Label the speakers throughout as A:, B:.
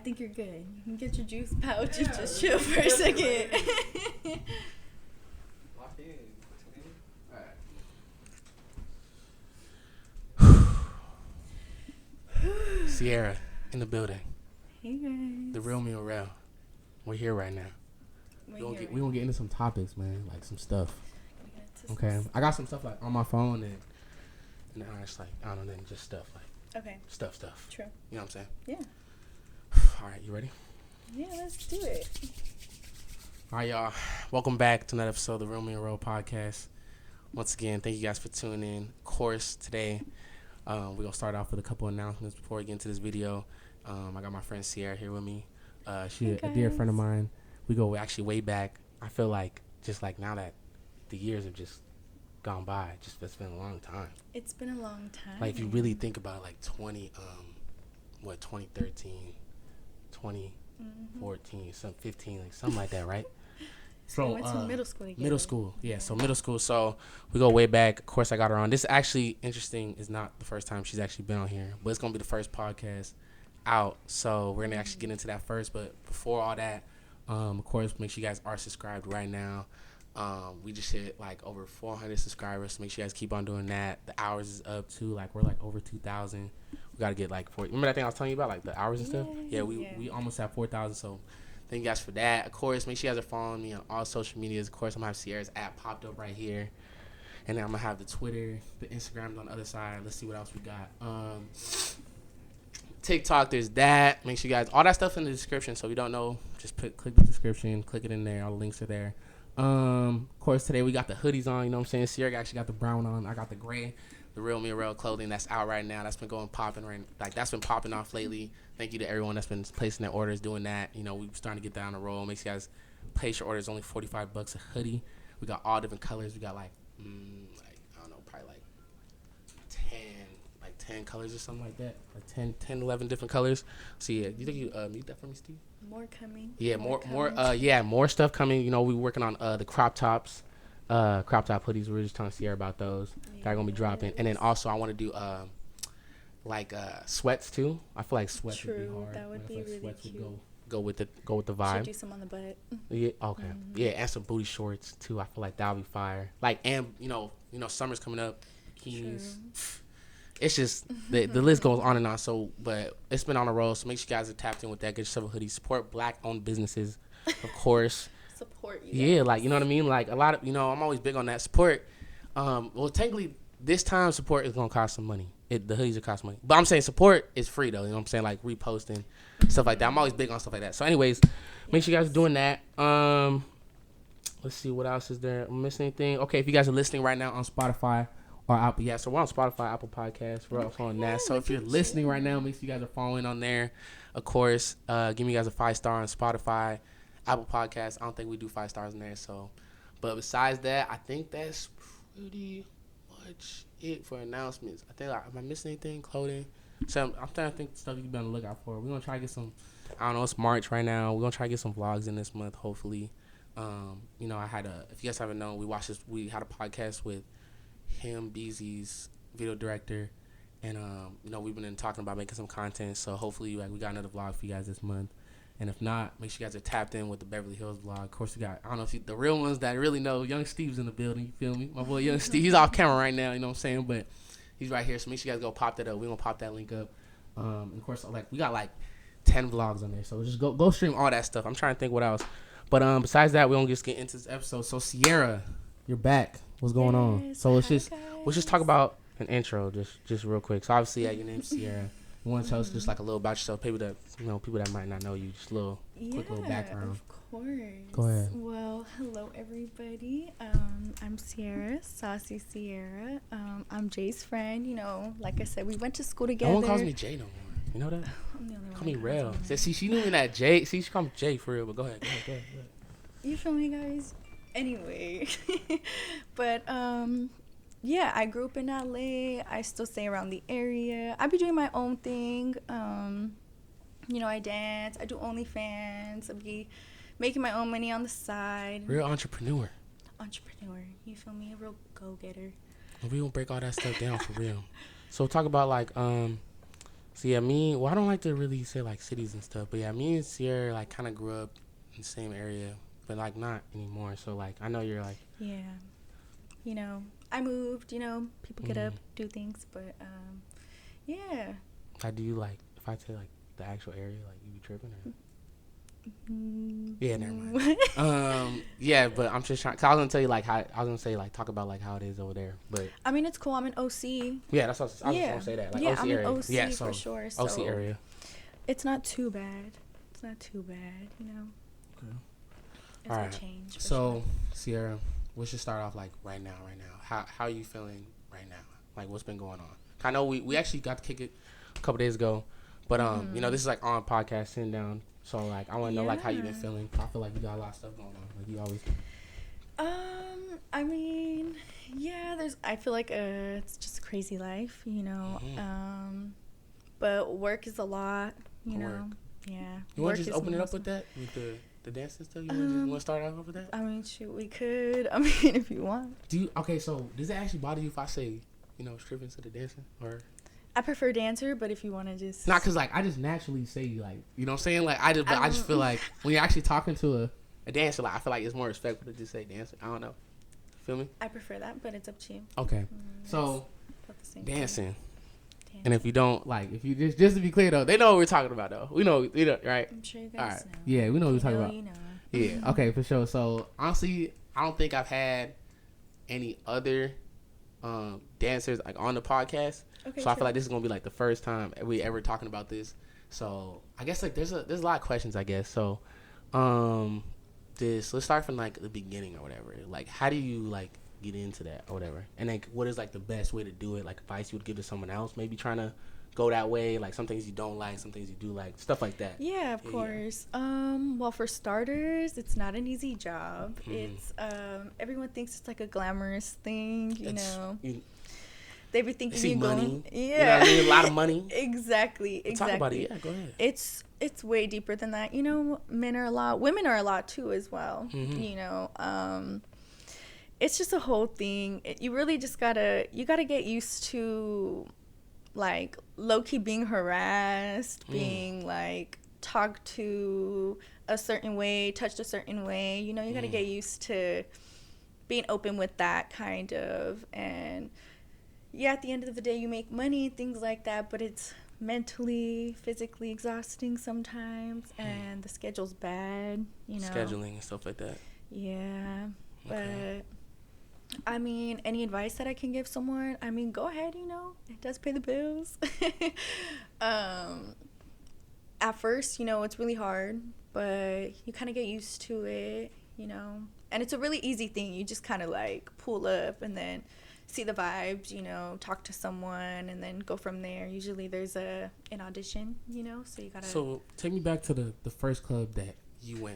A: think you're good. You can get your juice pouch and just chill for a second.
B: Lock in.
C: Sierra in the building.
A: Hey guys.
C: The real me or real. We're here right now. We gonna get into some topics, man, like some stuff. Okay, I got some stuff like on my phone and I just like I don't know, just stuff like stuff.
A: True.
C: You know what I'm saying?
A: Yeah.
C: All right, you ready?
A: Yeah, let's do it.
C: All right, y'all. Welcome back to another episode of the Real Me and Real podcast. Once again, thank you guys for tuning in. Of course, today we're gonna start off with a couple announcements before we get into this video. I got my friend Sierra here with me. She's a dear friend of mine. We go actually way back. I feel like just like now that the years have just gone by, it's been a long time.
A: It's been a long time.
C: Like if you really think about it, like 2013, 2014, some 15, like something like that, right?
A: So we went to middle school together.
C: Middle school, yeah. So middle school. So we go way back. Of course, I got her on. This actually interesting is not the first time she's actually been on here, but it's gonna be the first podcast out. So we're gonna actually get into that first. But before all that, of course, make sure you guys are subscribed right now. We just hit like over 400 subscribers. So make sure you guys keep on doing that. The hours is up too. Like we're like over 2,000. We gotta get like 40. Remember that thing I was telling you about, like the hours and stuff? Yeah, we almost have 4,000. So thank you guys for that. Of course, make sure you guys are following me on all social medias. Of course, I'm gonna have Sierra's app popped up right here, and then I'm gonna have the Twitter, the Instagrams on the other side. Let's see what else we got. TikTok, there's that. Make sure you guys, all that stuff in the description. So if you don't know, just click the description, click it in there. All the links are there. Of course, today we got the hoodies on. You know what I'm saying? Sierra actually got the brown on. I got the gray. The Real Me Real clothing that's out right now. That's been popping that's been popping off lately. Thank you to everyone that's been placing their orders, doing that. You know, we're starting to get that on the roll. Make sure you guys place your orders. Only $45 a hoodie. We got all different colors. We got like I don't know, probably like 10 colors or something like that. Like 10, 11 different colors. So yeah, you think you mute that for me, Steve?
A: More coming.
C: Yeah, more stuff coming. You know, we're working on the crop tops. Crop top hoodies. We were just telling Sierra about those. That are gonna be dropping. And then also I want to do sweats too. I feel like sweats would be hard.
A: That would be really
C: sweats
A: cute.
C: Would go with the vibe.
A: Should do some on the butt.
C: Yeah. Okay. Yeah, and some booty shorts too. I feel like that would be fire. Like, and you know, summer's coming up. Bikinis. It's just the list goes on and on. So, but it's been on a roll. So make sure you guys are tapped in with that. Get yourself a hoodie. Support Black-owned businesses, of course.
A: Support you.
C: Yeah, like you know what I mean. Like a lot of I'm always big on that support. Well, technically, this time support is gonna cost some money. The hoodies are cost money, but I'm saying support is free though. You know what I'm saying? Like reposting stuff like that. I'm always big on stuff like that. So, anyways, make sure you guys are doing that. Let's see what else is there. Am I missing anything? Okay, if you guys are listening right now on Spotify or Apple, so we're on Spotify, Apple Podcasts. We're also on that. So if you're listening right now, make sure you guys are following on there. Of course, give me guys a 5-star on Spotify, Apple Podcasts. I don't think we do 5 stars in there. So, but besides that, I think that's pretty much it for announcements. I think am I missing anything? Clothing. So I'm trying to think stuff you can be on the lookout for. We're gonna try to get some. I don't know. It's March right now. We're gonna try to get some vlogs in this month. Hopefully, you know, if you guys haven't known, we had a podcast with him, Beezy's video director, and you know, we've been talking about making some content. So hopefully, like, we got another vlog for you guys this month. And if not, make sure you guys are tapped in with the Beverly Hills vlog. Of course, we got, I don't know if the real ones that really know, Young Steve's in the building. You feel me? My boy Young Steve. He's off camera right now, you know what I'm saying? But he's right here. So make sure you guys go pop that up. We're going to pop that link up. And of course, like, we got like 10 vlogs on there. So just go stream all that stuff. I'm trying to think what else. But besides that, we're going to just get into this episode. So Sierra, you're back. What's going on? So let's just talk about an intro just real quick. So obviously, your name's Sierra. You want to tell us just like a little about yourself, people that might not know you, just a little quick little background.
A: Of course.
C: Go ahead.
A: Well, hello everybody. I'm Sierra, saucyssierra. I'm Jay's friend. You know, like I said, we went to school together.
C: No one calls me Jay no more. You know that?
A: I'm the only one.
C: Call me Rel. See, she knew me that Jay. See, she called me Jay for real. But go ahead.
A: You feel me, guys? Anyway, but yeah, I grew up in LA. I still stay around the area. I be doing my own thing. You know, I dance. I do OnlyFans. I be making my own money on the side.
C: Real entrepreneur.
A: You feel me? A real go-getter.
C: We gonna break all that stuff down for real. So talk about like So yeah, I don't like to really say like cities and stuff, but yeah, me and Sierra like kind of grew up in the same area, but like not anymore. So like I know you're like,
A: Yeah. You know, I moved, you know, people get up, do things, but yeah.
C: do you like if I say like the actual area, like you be tripping or?
A: Mm,
C: Yeah, never mind. Yeah, but I'm just trying. Cause I was gonna tell you like how I was gonna say like talk about like how it is over there, but
A: I mean, it's cool. I'm in OC.
C: yeah, that's what I was just gonna say that like
A: yeah,
C: OC
A: I'm
C: area.
A: in OC
C: Yeah, so
A: for sure. So
C: OC area.
A: it's not too bad. It's not too bad, you know.
C: Okay.
A: It's
C: All
A: a
C: right.
A: change.
C: So sure. Sierra, we should start off like right now. How are you feeling right now? Like what's been going on? I know we actually got to kick it a couple days ago, but you know this is like on podcast sitting down. So like I want to know like how you been feeling. I feel like you got a lot of stuff going on. Like you always.
A: I mean, yeah. I feel like it's just a crazy life, you know. But work is a lot, you know. Yeah.
C: You want to just open it up with that with the dancing stuff? You want to start off with that?
A: I mean, shoot, we could. I mean, if you want.
C: So does it actually bother you if I say, you know, stripping to the dancing or?
A: I prefer dancer, but if you want to just...
C: Not because, like, I just naturally say, like, you know what I'm saying? Like, I just feel like when you're actually talking to a dancer, like, I feel like it's more respectful to just say dancer. I don't know. Feel me?
A: I prefer that, but it's up to you.
C: Okay. So, dancing. And if you don't, like, if you just to be clear, though, they know what we're talking about, though. We know, right?
A: I'm sure you guys
C: All right.
A: know.
C: Yeah, we know what we're talking about.
A: You know.
C: Yeah, okay, for sure. So, honestly, I don't think I've had any other dancers, like, on the podcast. Okay, so I feel like this is gonna be like the first time we ever talking about this. So I guess like there's a lot of questions, I guess. So let's start from like the beginning or whatever. Like how do you like get into that or whatever? And like what is like the best way to do it? Like advice you would give to someone else, maybe trying to go that way, like some things you don't like, some things you do like, stuff like that.
A: Yeah, of course. Well, for starters, it's not an easy job. It's everyone thinks it's like a glamorous thing, you know. They be thinking you're going,
C: yeah, you know what I mean? A lot of money.
A: Exactly.
C: Talk about it. Yeah, go ahead.
A: It's way deeper than that. You know, men are a lot, women are a lot too as well. You know, it's just a whole thing. You really just gotta get used to, like, low key being harassed, being like talked to a certain way, touched a certain way. You know, you gotta get used to being open with that kind of and. Yeah, at the end of the day, you make money, things like that, but it's mentally, physically exhausting sometimes, and the schedule's bad, you know.
C: Scheduling and stuff like that.
A: Yeah, but, I mean, any advice that I can give someone, I mean, go ahead, you know. It does pay the bills. At first, you know, it's really hard, but you kind of get used to it, you know. And it's a really easy thing. You just kind of, like, pull up and then... see the vibes, you know, talk to someone, and then go from there. Usually there's an audition, you know, so you gotta...
C: So, take me back to the first club that you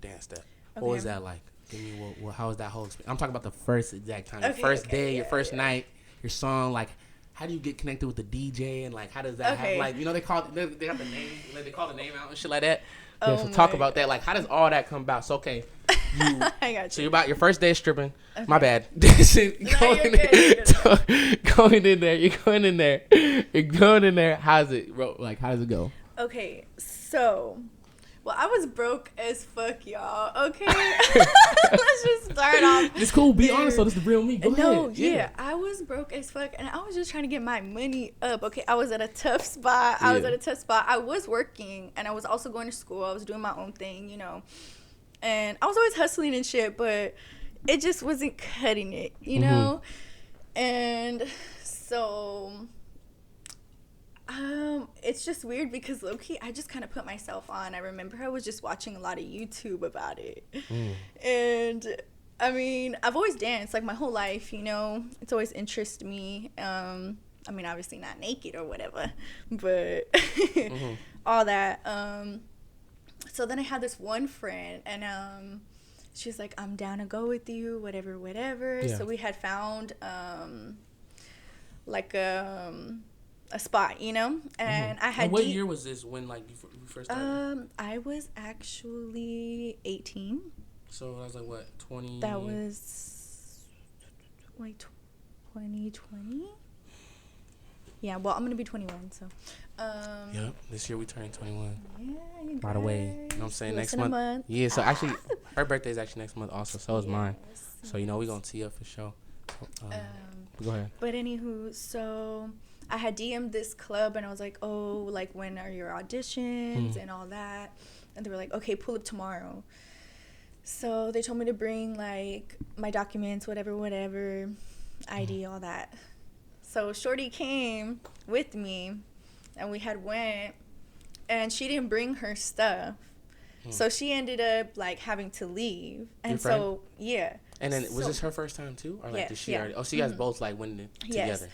C: danced at. Okay. What was that like? Give me, how was that whole experience? I'm talking about the first exact time. Your first day, your first night, your song, like, how do you get connected with the DJ, and, like, how does that happen? Like, you know, they got the name, like, they call the name out and shit like that. Yeah, so talk about that. Like, how does all that come about? So, okay.
A: I got you.
C: So you're about your first day stripping. Okay. My bad. Going in there. How does it go?
A: Okay, so, well, I was broke as fuck, y'all. Okay, let's just start off.
C: It's cool. Be honest. So this is the real me. Go ahead.
A: Yeah, I was broke as fuck, and I was just trying to get my money up. Okay, I was at a tough spot. I was working, and I was also going to school. I was doing my own thing, you know. And I was always hustling and shit, but it just wasn't cutting it, you know? And so, it's just weird because low-key, I just kind of put myself on. I remember I was just watching a lot of YouTube about it. And, I mean, I've always danced, like, my whole life, you know? It's always interested me. I mean, obviously not naked or whatever, but all that. So then I had this one friend, and she's like, I'm down to go with you, whatever. Yeah. So we had found like a spot, you know, and I had.
C: And what year was this when like you first started?
A: I was actually 18.
C: So that was like what 20?
A: That was like 2020. Yeah, well, I'm gonna be 21, so.
C: Yep. This year we turning 21.
A: Yeah, you
C: By the way, you know what I'm saying? Next month. Yeah. So actually, her birthday is actually next month also. So is mine. So you know we gonna tee up for sure. Go ahead.
A: But anywho, so I had DM'd this club and I was like, oh, like when are your auditions and all that, and they were like, okay, pull up tomorrow. So they told me to bring like my documents, whatever, ID, all that. So Shorty came with me, and we had went, and she didn't bring her stuff. So she ended up like having to leave. And so yeah.
C: And then was this her first time too, or like did she already? Oh, so you guys both like went together.
A: Yes.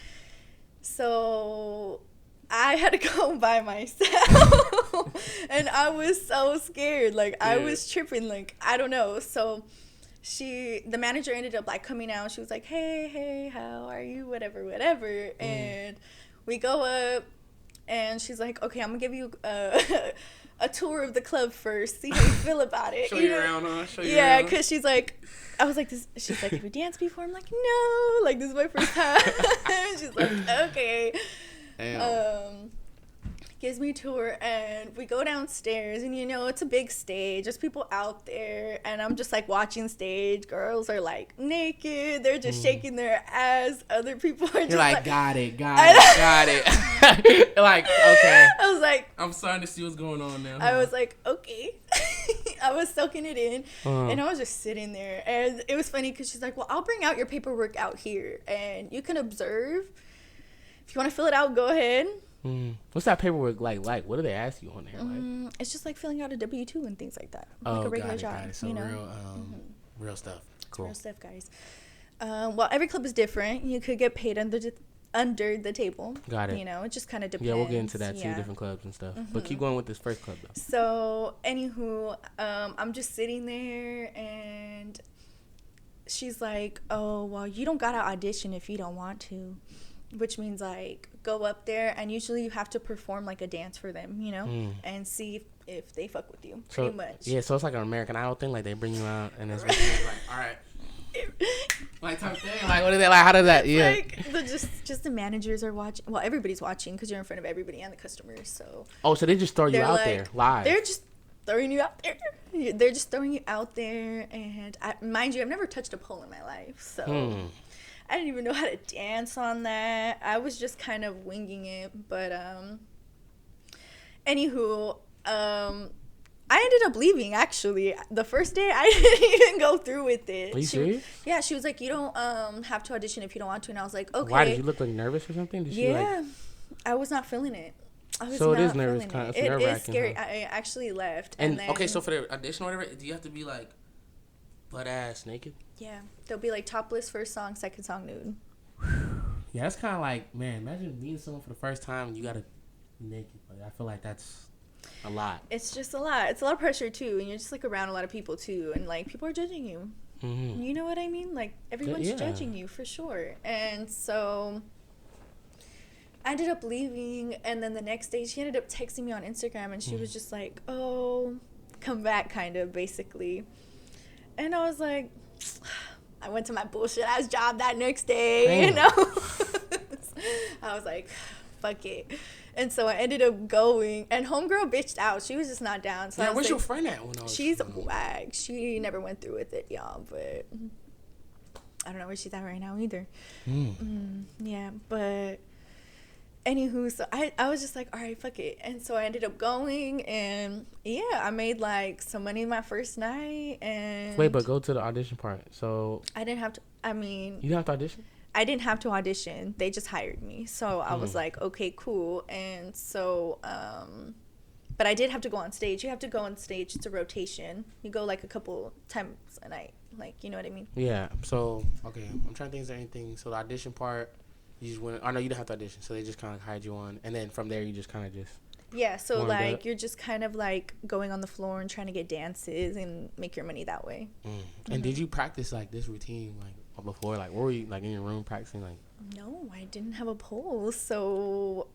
A: So I had to go by myself, and I was so scared. Like I was tripping. Like I don't know. So the manager ended up like coming out. She was like, hey, how are you? Whatever. And we go up, and she's like, okay, I'm gonna give you a tour of the club first, see how you feel about it.
C: Show you around, huh?
A: Yeah, because she's like, I was like, she's like, have you danced before? I'm like, no, like this is my first time. She's like, okay. Damn. Gives me a tour, and we go downstairs, and it's a big stage, there's people out there, and I'm just like watching stage. Girls are like naked, they're just shaking their ass, other people are just like
C: got it. Like, okay,
A: I was like,
C: I'm starting to see what's going on now.
A: I was like, okay. I was soaking it in, and I was just sitting there, and it was funny because she's like, well, I'll bring out your paperwork out here and you can observe. If you want to fill it out, go ahead.
C: What's that paperwork like? What do they ask you on there? Like,
A: it's just like filling out a W-2 and things like that.
C: Oh,
A: like a regular
C: got it.
A: job.
C: So real stuff. Cool.
A: Real stuff, guys. Well, every club is different. You could get paid under the table.
C: Got it.
A: It just kind of depends.
C: Yeah, we'll get into that too, different clubs and stuff. But keep going with this first club though.
A: So, anywho, I'm just sitting there, and she's like, oh, well, you don't gotta audition if you don't want to. Which means like go up there, and usually you have to perform like a dance for them, and see if they fuck with you. Pretty much. Yeah,
C: so it's like an American Idol thing. Like they bring you out, and it's like, all right, like type thing. Like what is that? Like how does that? Yeah.
A: Like just the managers are watching. Well, everybody's watching because you're in front of everybody and the customers. So.
C: Oh, so they just throw you out there live.
A: They're just throwing you out there. They're just throwing you out there, and mind you, I've never touched a pole in my life, so. I didn't even know how to dance on that. I was just kind of winging it. But, anywho, I ended up leaving, actually. The first day, I didn't even go through with it.
C: Are you serious?
A: Yeah, she was like, you don't have to audition if you don't want to. And I was like, okay.
C: Why? Did you look like nervous or something?
A: I was not feeling it.
C: So it is nervous. It's nerve-wracking.
A: It is scary. Huh? I actually left.
C: And then, okay, so for the audition or whatever, do you have to be like butt ass naked?
A: Yeah, they'll be like topless first song, second song nude.
C: Yeah, that's kind of like, man, imagine meeting someone for the first time and you gotta be naked. Like, I feel like that's a lot.
A: It's just a lot. It's a lot of pressure too, and you're just like around a lot of people too, and like people are judging you. You know what I mean? Like everyone's judging you for sure. And so I ended up leaving, and then the next day she ended up texting me on Instagram, and she was just like, "Oh, come back," kind of basically. And I was like, I went to my bullshit ass job that next day, I was like, fuck it. And so I ended up going, and homegirl bitched out. She was just not down. So
C: where's your friend at?
A: She's wag. She never went through with it, y'all. But I don't know where she's at right now either. Yeah, but anywho, so I was just like, all right, fuck it. And so I ended up going, and I made like some money my first night. And
C: wait, but go to the audition part. So
A: I didn't have to. I mean,
C: you have to audition?
A: I didn't have to audition. They just hired me. So I was like, okay, cool. And so but I did have to go on stage. You have to go on stage. It's a rotation. You go like a couple times a night. Like, you know what I mean?
C: Yeah. So okay, I'm trying to think. Is there anything? So the audition part. You just went. Oh no, you didn't have to audition, so they just kind of hired you on, and then from there you just kind of just.
A: Yeah, so like you're just kind of like going on the floor and trying to get dances and make your money that way.
C: And did you practice like this routine like before? Like, were you like in your room practicing like?
A: No, I didn't have a pole, so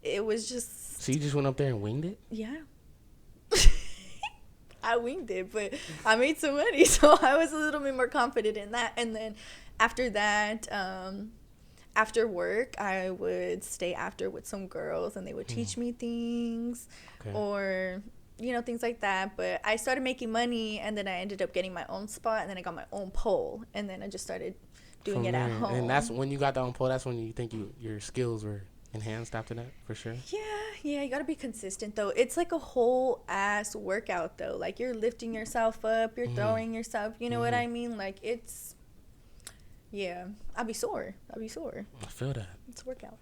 A: it was just.
C: So you just went up there and winged it?
A: Yeah. I winged it, but I made some money, so I was a little bit more confident in that. And then after that, after work, I would stay after with some girls, and they would teach me things, or things like that. But I started making money, and then I ended up getting my own spot, and then I got my own pole, and then I just started doing it at home.
C: And that's when you got the own pole. That's when you think your skills were enhanced after that, for sure.
A: Yeah, you gotta be consistent though. It's like a whole ass workout though. Like, you're lifting yourself up, you're throwing yourself, you know what I mean? Like, it's, yeah, I'll be sore.
C: I feel that.
A: It's a workout.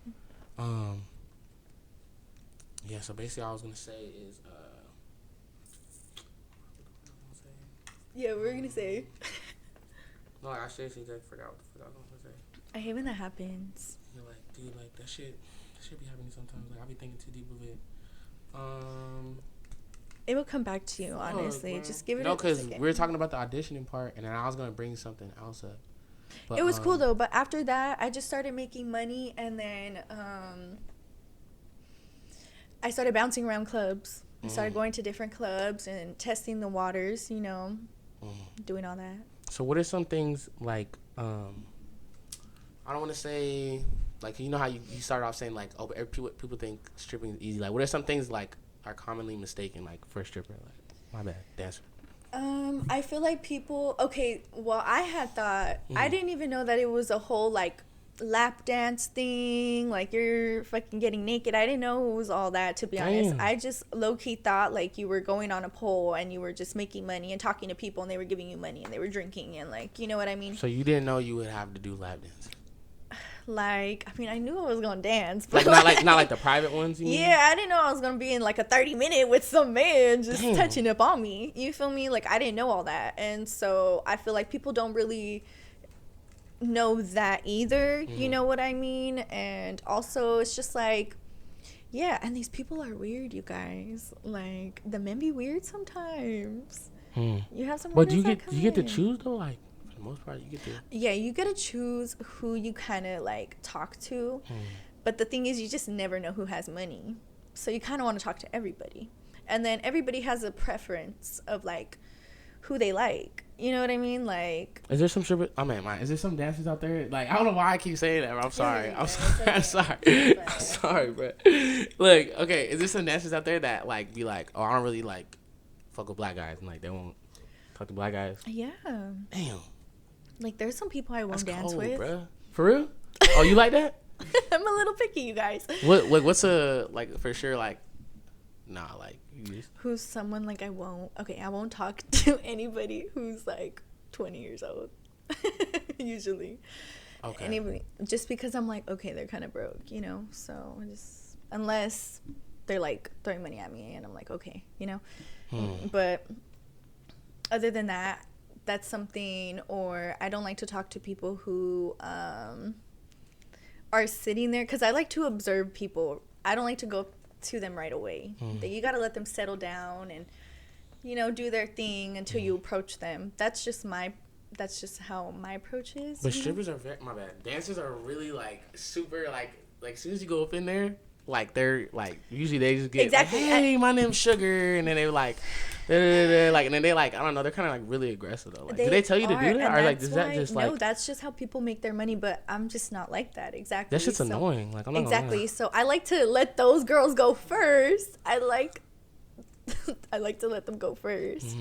C: Yeah, so basically all I was gonna say is
A: yeah, what were we gonna say?
C: No, I seriously just forgot what the fuck I was gonna say.
A: I hate when that happens.
C: You're like, dude, like that shit be happening sometimes. Like, I be thinking too deep of it.
A: It will come back to you, honestly. Just give it
C: no, because we were talking about the auditioning part, and then I was gonna bring something else up. But,
A: it was cool though, but after that, I just started making money, and then I started bouncing around clubs. I started going to different clubs and testing the waters, doing all that.
C: So what are some things, like, I don't want to say, like, you know how you started off saying, like, oh, people think stripping is easy. Like, what are some things, like, are commonly mistaken, like, for a stripper? Like, my bad, dancer.
A: I feel like people, I had thought, I didn't even know that it was a whole, like, lap dance thing, like, you're fucking getting naked. I didn't know it was all that, to be honest. I just low-key thought, like, you were going on a pole and you were just making money and talking to people, and they were giving you money and they were drinking, and, like, you know what I mean?
C: So you didn't know you would have to do lap dance?
A: Like, I mean, I knew I was gonna dance, but
C: not like the private ones. You mean?
A: I didn't know I was gonna be in like a 30-minute with some man just touching up on me. You feel me? Like, I didn't know all that, and so I feel like people don't really know that either. You know what I mean? And also, it's just like, yeah. And these people are weird, you guys. Like, the men be weird sometimes. You have some.
C: But you get to choose though, like. For the most part, you get to.
A: Yeah, you get to choose who you kind of like talk to, but the thing is, you just never know who has money, so you kind of want to talk to everybody, and then everybody has a preference of like who they like. You know what I mean? Like,
C: is there some strippers? I mean, is there some dancers out there? Like, I don't know why I keep saying that. Bro. I'm sorry. I'm sorry, bro. Look, okay. Is there some dancers out there that like be like, oh, I don't really like fuck with black guys, and like they won't talk to black guys?
A: Yeah.
C: Damn.
A: Like, there's some people I won't dance
C: cold,
A: with.
C: Bruh. For real? Oh, you like that?
A: I'm a little picky, you guys.
C: What's a, like, for sure, like, nah, like, you just...
A: Who's someone, like, I won't talk to anybody who's, like, 20 years old. Usually. Okay. Anybody, just because I'm like, okay, they're kind of broke, so I just, unless they're, like, throwing money at me, and I'm like, okay, But other than that, that's something. Or I don't like to talk to people who are sitting there, because I like to observe people. I don't like to go to them right away. You got to let them settle down and do their thing until you approach them. That's just how my approach is.
C: But strippers are my bad, dancers are really like super like as soon as you go up in there, like they're like usually they just get like, hey, my name's Sugar, and then they're like like, and then they like, I don't know, they're kind of like really aggressive though. Like, do they tell you to do that, or like is that just like?
A: No, that's just how people make their money. But I'm just not like that. Exactly.
C: That's just annoying. Like, I'm not
A: exactly. So I like to let those girls go first. I like to let them go first,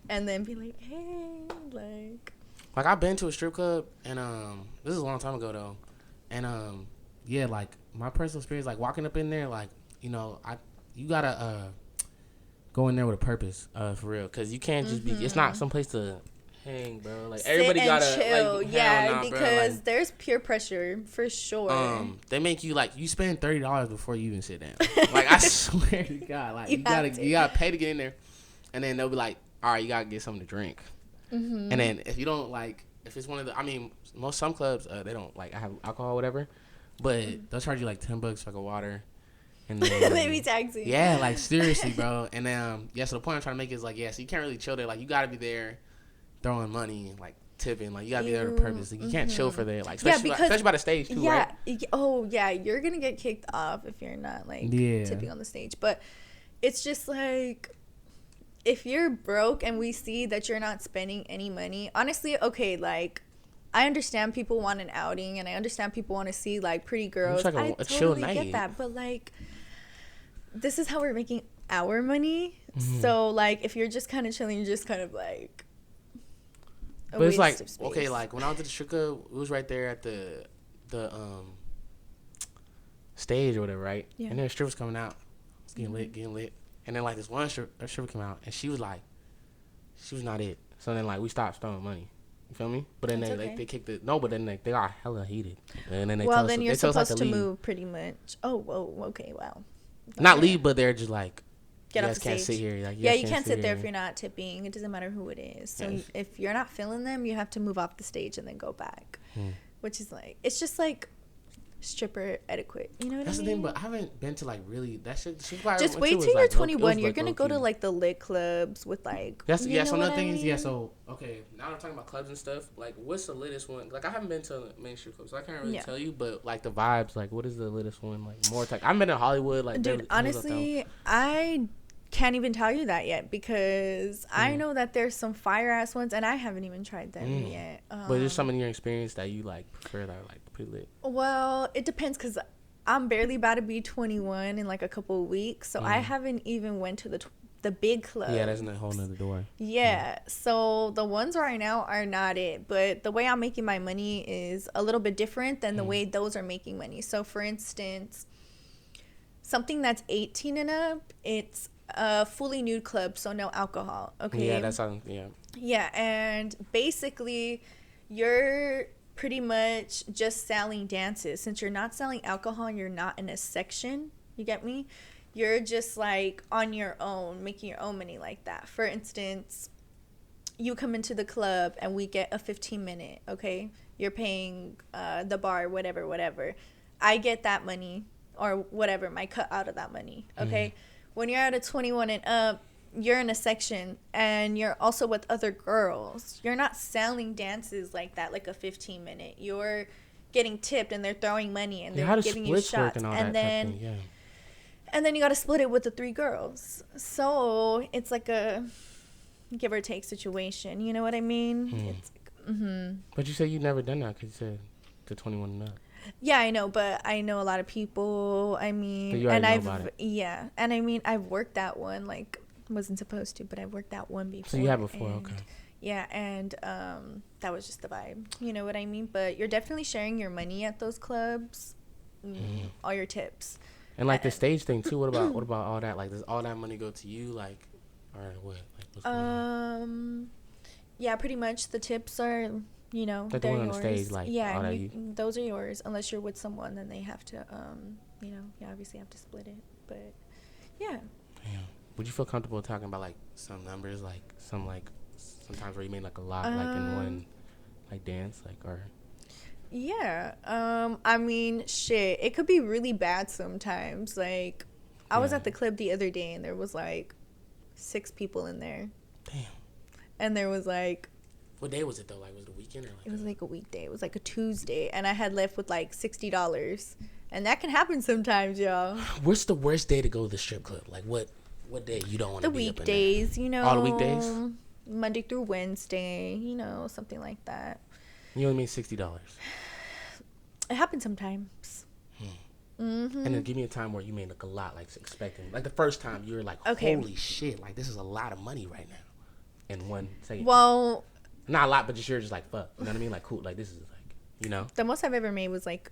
A: and then be like, hey,
C: like I've been to a strip club, and this is a long time ago though, and yeah, like my personal experience, like walking up in there, like you gotta go in there with a purpose, for real, because you can't just be. It's not some place to hang, bro. Like, everybody gotta chill. Like,
A: because
C: like,
A: there's peer pressure for sure.
C: They make you like you spend $30 before you even sit down. Like, I swear to God, like you gotta pay to get in there, and then they'll be like, all right, you gotta get something to drink, and then if you don't like, if it's one of the, I mean, some clubs they don't like have alcohol or whatever, but they'll charge you like $10 for like a water. And then,
A: they be taxing.
C: Yeah, like seriously, bro. And then so the point I'm trying to make is like, so you can't really chill there. Like, you gotta be there throwing money, like tipping. Like, you gotta be there to purpose. Like, you can't chill for there. Like, especially by the stage too, right?
A: Oh yeah, you're gonna get kicked off if you're not like tipping on the stage. But it's just like, if you're broke and we see that you're not spending any money, honestly, okay, like I understand people want an outing, and I understand people want to see like pretty girls.
C: Like
A: I
C: a chill
A: totally
C: night.
A: get that, but like, this is how we're making our money.
C: Mm-hmm.
A: So like, if you're just kind of chilling, you're just kind of like.
C: But it's like, okay, like when I was at the strip club, it was right there at the stage or whatever, right? Yeah. And then strippers coming out, it's getting lit. And then like this one stripper came out, and she was like, she was not it. So then like we stopped throwing money. You feel me? But then they kicked it. No, but then they got hella heated. And then
A: you're supposed to move pretty much. Oh, whoa, okay, wow.
C: Not leave, but they're just like,
A: get off the
C: can't
A: stage.
C: Sit here. Like,
A: you can't sit there if you're not tipping. It doesn't matter who it is. So if you're not feeling them, you have to move off the stage and then go back. Which is like, it's just like stripper etiquette. You know what I mean?
C: That's the thing, but I haven't been to like really that shit.
A: Just wait till you're 21. You're gonna go to like the lit clubs with like.
C: So another thing is so okay. Now I'm talking about clubs and stuff. Like, what's the latest one? Like, I haven't been to main strip clubs, so I can't really tell you. But like the vibes, like, what is the latest one? Like more like I've been in Hollywood. Like,
A: dude, honestly, I can't even tell you that yet because I know that there's some fire ass ones and I haven't even tried them yet.
C: But there's some in your experience that you like prefer that are like pretty lit.
A: Well, it depends because I'm barely about to be 21 in like a couple of weeks, so I haven't even went to the big club.
C: Yeah, that's a whole nother door.
A: Yeah, so the ones right now are not it, but the way I'm making my money is a little bit different than the way those are making money. So for instance, something that's 18 and up, it's a fully nude club, so no alcohol. Okay.
C: Yeah, that's how. Yeah.
A: Yeah, and basically, you're pretty much just selling dances. Since you're not selling alcohol, and you're not in a section. You get me? You're just like on your own, making your own money like that. For instance, you come into the club and we get a 15-minute. Okay, you're paying the bar, whatever. I get that money or whatever, my cut out of that money. Okay. When you're at a 21 and up, you're in a section and you're also with other girls. You're not selling dances like that, like a 15-minute. You're getting tipped and they're throwing money and they're giving you shots. And then you got to split it with the 3 girls. So it's like a give or take situation. You know what I mean? It's like,
C: But you said you never done that because you said to 21 and up.
A: Yeah, I know, but I know a lot of people. I mean, and I've worked that one. Like, wasn't supposed to, but I've worked that one before.
C: So you have before, okay?
A: Yeah, and that was just the vibe. You know what I mean? But you're definitely sharing your money at those clubs, all your tips,
C: and like the stage thing too. What about all that? Like, does all that money go to you? Like, or what? Like, what's going on?
A: Yeah, pretty much the tips are. You know,
C: like the one on the stage, like,
A: those are yours. Unless you're with someone, then they have to, you obviously have to split it. But, yeah.
C: Would you feel comfortable talking about, like, some numbers, like, sometimes where you made, like, a lot, like, in one, like, dance, like, or?
A: Yeah. I mean, shit, it could be really bad sometimes. Like, I was at the club the other day, and there was, like, 6 people in there.
C: Damn.
A: And there was, like,
C: what day was it though? Like, was it a weekend or like?
A: It was like a weekday. It was like a Tuesday, and I had left with like $60, and that can happen sometimes, y'all.
C: What's the worst day to go to the strip club? Like, what day you don't want to be
A: weekdays,
C: up in there?
A: You know.
C: All the weekdays.
A: Monday through Wednesday, something like that.
C: You only made $60.
A: It happens sometimes.
C: And then give me a time where you made like a lot, like expecting, like the first time you were like, holy shit, like this is a lot of money right now. In one second.
A: Well.
C: Not a lot, but you're just like, fuck. You know what I mean? Like, cool. Like, this is like,
A: The most I've ever made was like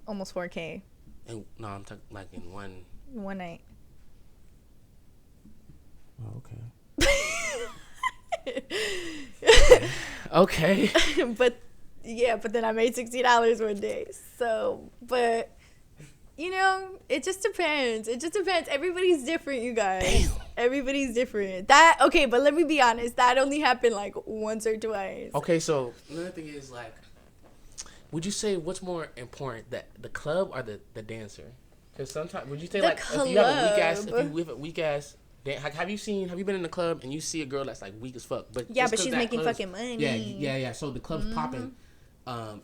A: almost $4,000.
C: And, no, I'm talking like in one
A: night.
C: Oh, okay. Okay.
A: But then I made $60 one day. So, but it just depends. Everybody's different, you guys.
C: Damn.
A: Everybody's different. Okay, but let me be honest. That only happened like once or twice.
C: Okay, so another thing is like, would you say what's more important, the club or the dancer? Because sometimes, would you say like if you have a weak ass, have you been in the club and you see a girl that's like weak as fuck, but
A: but she's making fucking money.
C: Yeah. So the club's popping.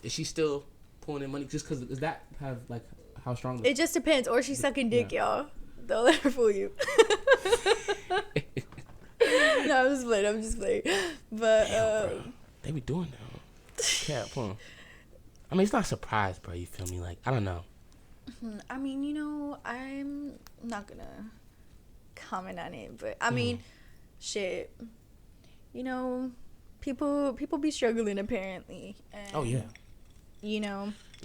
C: Is she still pulling in money just because? Does that have like? How strong?
A: It just depends. Or she's sucking dick, y'all. Don't let her fool you. No, I'm just playing. But
C: they be doing that. Cap, huh? I mean, it's not a surprise, bro. You feel me? Like, I don't know.
A: I mean, I'm not gonna comment on it, but I mean, shit. People be struggling apparently. And,
C: Oh yeah.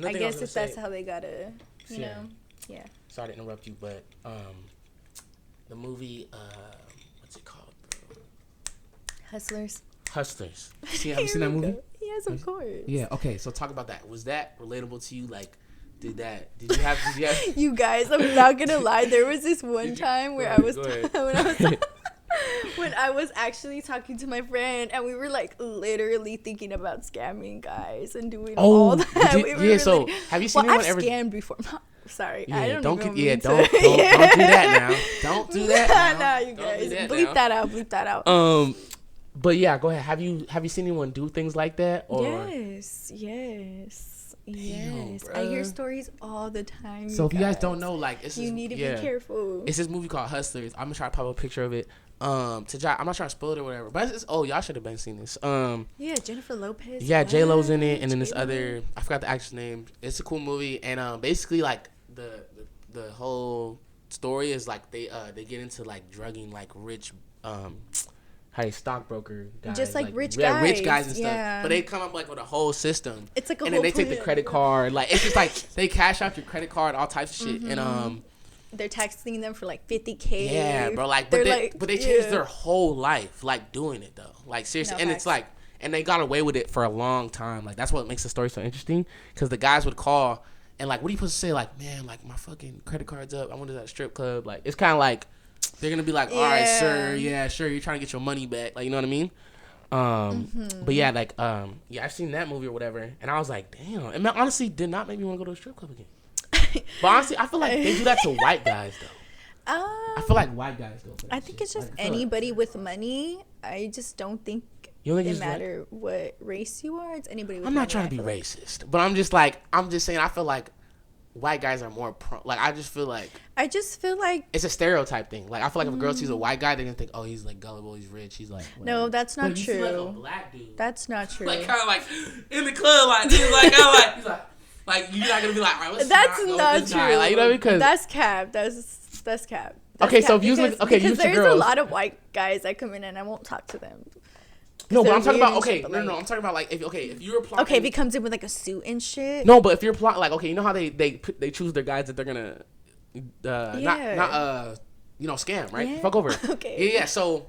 A: I guess if that's how they gotta, yeah.
C: Sorry to interrupt you, but the movie, what's it called, bro?
A: Hustlers.
C: See, have you seen that movie?
A: Yes, of course.
C: Yeah. Okay. So talk about that. Was that relatable to you? Like, did you have?
A: You guys, I'm not gonna lie. There was this one time where when I was actually talking to my friend, and we were like literally thinking about scamming guys and doing all that.
C: So have you seen anyone ever
A: scammed before? Sorry,
C: yeah,
A: I don't
C: don't
A: even
C: get, don't do that now. Don't do that now.
A: Nah, you guys, bleep that out.
C: But yeah, go ahead. Have you seen anyone do things like that? Or?
A: Yes. Damn, I hear stories all the time.
C: So if you guys don't know, like,
A: you need to be careful.
C: It's this movie called Hustlers. I'm gonna try to pop a picture of it. I'm not trying to spoil it or whatever. But y'all should have been seeing this.
A: Yeah, Jennifer Lopez.
C: Yeah, J-Lo's in it, and then this other, I forgot the actress name. It's a cool movie, and basically like the whole story is like they get into like drugging like rich stockbroker guys,
A: just like rich
C: guys and stuff. But they come up like with a whole system.
A: It's like
C: and then they take the credit card. Like it's just like they cash out your credit card, all types of shit, and
A: they're taxing them for like $50,000.
C: Yeah, bro. Like, but they changed their whole life, like doing it though. Like seriously, and it's like, and they got away with it for a long time. Like that's what makes the story so interesting, because the guys would call and like, what are you supposed to say? Like, man, like my fucking credit card's up. I went to that strip club. Like it's kind of like they're gonna be like, all right, sir, yeah, sure, you're trying to get your money back. Like, you know what I mean? But yeah, like yeah, I've seen that movie or whatever, and I was like, damn. And man, honestly, did not make me want to go to a strip club again. But honestly, I feel like they do that to white guys though. I feel like white guys go for that.
A: I think it's just anybody with money. I just don't think it matter what race you are. It's anybody with money.
C: I'm not trying to be racist, but I'm just saying I feel like white guys are more I just feel like it's a stereotype thing. Like I feel like if a girl sees a white guy, they're gonna think, oh, he's like gullible, he's rich, he's like whatever.
A: No, that's not true.
C: You see, like, a black dude,
A: that's not true.
C: Like kind of like in the club, like he's like kind of like he's like you're not gonna be like, all right, let's not true. Like, you know, because
A: that's cap. That's cap.
C: Okay, so if you look,
A: because there's a lot of white guys that come in and I won't talk to them.
C: No, but I'm talking about no. I'm talking about like if you're applying.
A: Okay, if he comes in with like a suit and shit.
C: No, but if you're applying, like, okay, you know how they choose their guys that they're gonna not scam, right?
A: Yeah.
C: Fuck over.
A: Okay.
C: Yeah. So